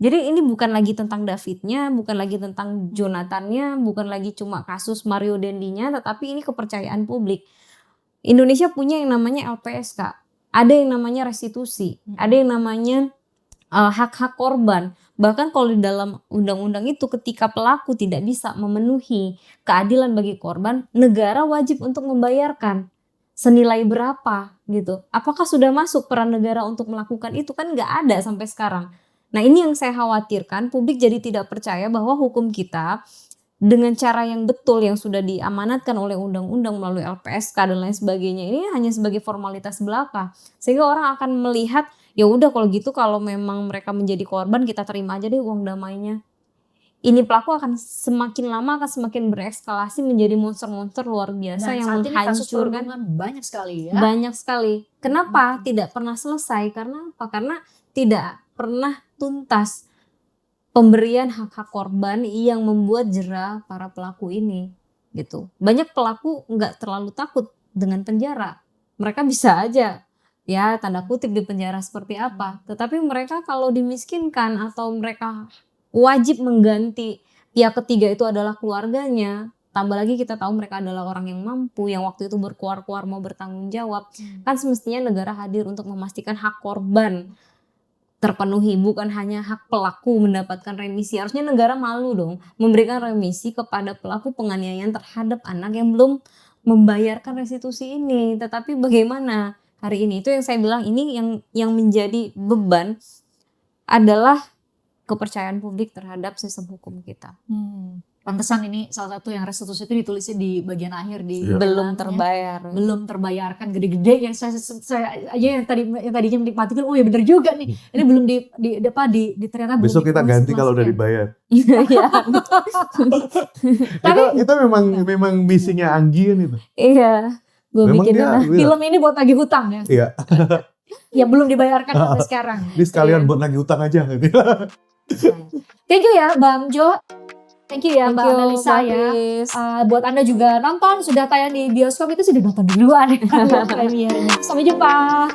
Jadi ini bukan lagi tentang Davidnya, bukan lagi tentang Jonathannya, bukan lagi cuma kasus Mario Dandy-nya, tetapi ini kepercayaan publik. Indonesia punya yang namanya LPSK, ada yang namanya restitusi, ada yang namanya hak-hak korban. Bahkan kalau di dalam undang-undang itu ketika pelaku tidak bisa memenuhi keadilan bagi korban, negara wajib untuk membayarkan senilai berapa gitu. Apakah sudah masuk peran negara untuk melakukan itu? Kan nggak ada sampai sekarang. Nah ini yang saya khawatirkan, publik jadi tidak percaya bahwa hukum kita dengan cara yang betul yang sudah diamanatkan oleh undang-undang melalui LPSK dan lain sebagainya ini hanya sebagai formalitas belaka. Sehingga orang akan melihat ya udah kalau gitu, kalau memang mereka menjadi korban kita terima aja deh uang damainya. Ini pelaku akan semakin lama akan semakin berekskalasi menjadi monster-monster luar biasa yang saat ini kasus menghancurkan perundungan banyak sekali ya. banyak sekali. Kenapa tidak pernah selesai? Karena apa? Karena tidak pernah tuntas pemberian hak-hak korban yang membuat jera para pelaku ini gitu. Banyak pelaku nggak terlalu takut dengan penjara. Mereka bisa aja ya tanda kutip di penjara seperti apa. Tetapi mereka kalau dimiskinkan atau mereka wajib mengganti pihak ketiga itu adalah keluarganya. Tambah lagi kita tahu mereka adalah orang yang mampu, yang waktu itu berkuar-kuar mau bertanggung jawab. Kan semestinya negara hadir untuk memastikan hak korban terpenuhi, bukan hanya hak pelaku mendapatkan remisi. Harusnya negara malu dong memberikan remisi kepada pelaku penganiayaan terhadap anak yang belum membayarkan restitusi ini. Tetapi bagaimana hari ini? Itu yang saya bilang, ini yang menjadi beban adalah kepercayaan publik terhadap sistem hukum kita. Pantesan ini salah satu yang restitusi itu ditulisnya di bagian akhir di Belum pengadilannya. terbayar. Belum terbayarkan gede-gede yang saya aja yang tadinya menikmati kan, oh ya bener juga nih, ini belum ternyata belum Besok kita ditulis ganti kalau udah masuknya. dibayar. Iya. Itu memang misinya Anggi kan itu. Iya. Gue Memang bikin dia- lah. Iya. Film ini buat tagih hutang ya, Iya, ya belum dibayarkan sampai sekarang. ini sekalian Iya. buat nagih utang aja gitu. Thank you ya Bang Jo, thank you ya Thank Mbak you, Melisa Mbak ya. Chris. Buat Anda juga nonton, sudah tayang di bioskop itu sudah nonton duluan ya premiernya. Sampai jumpa.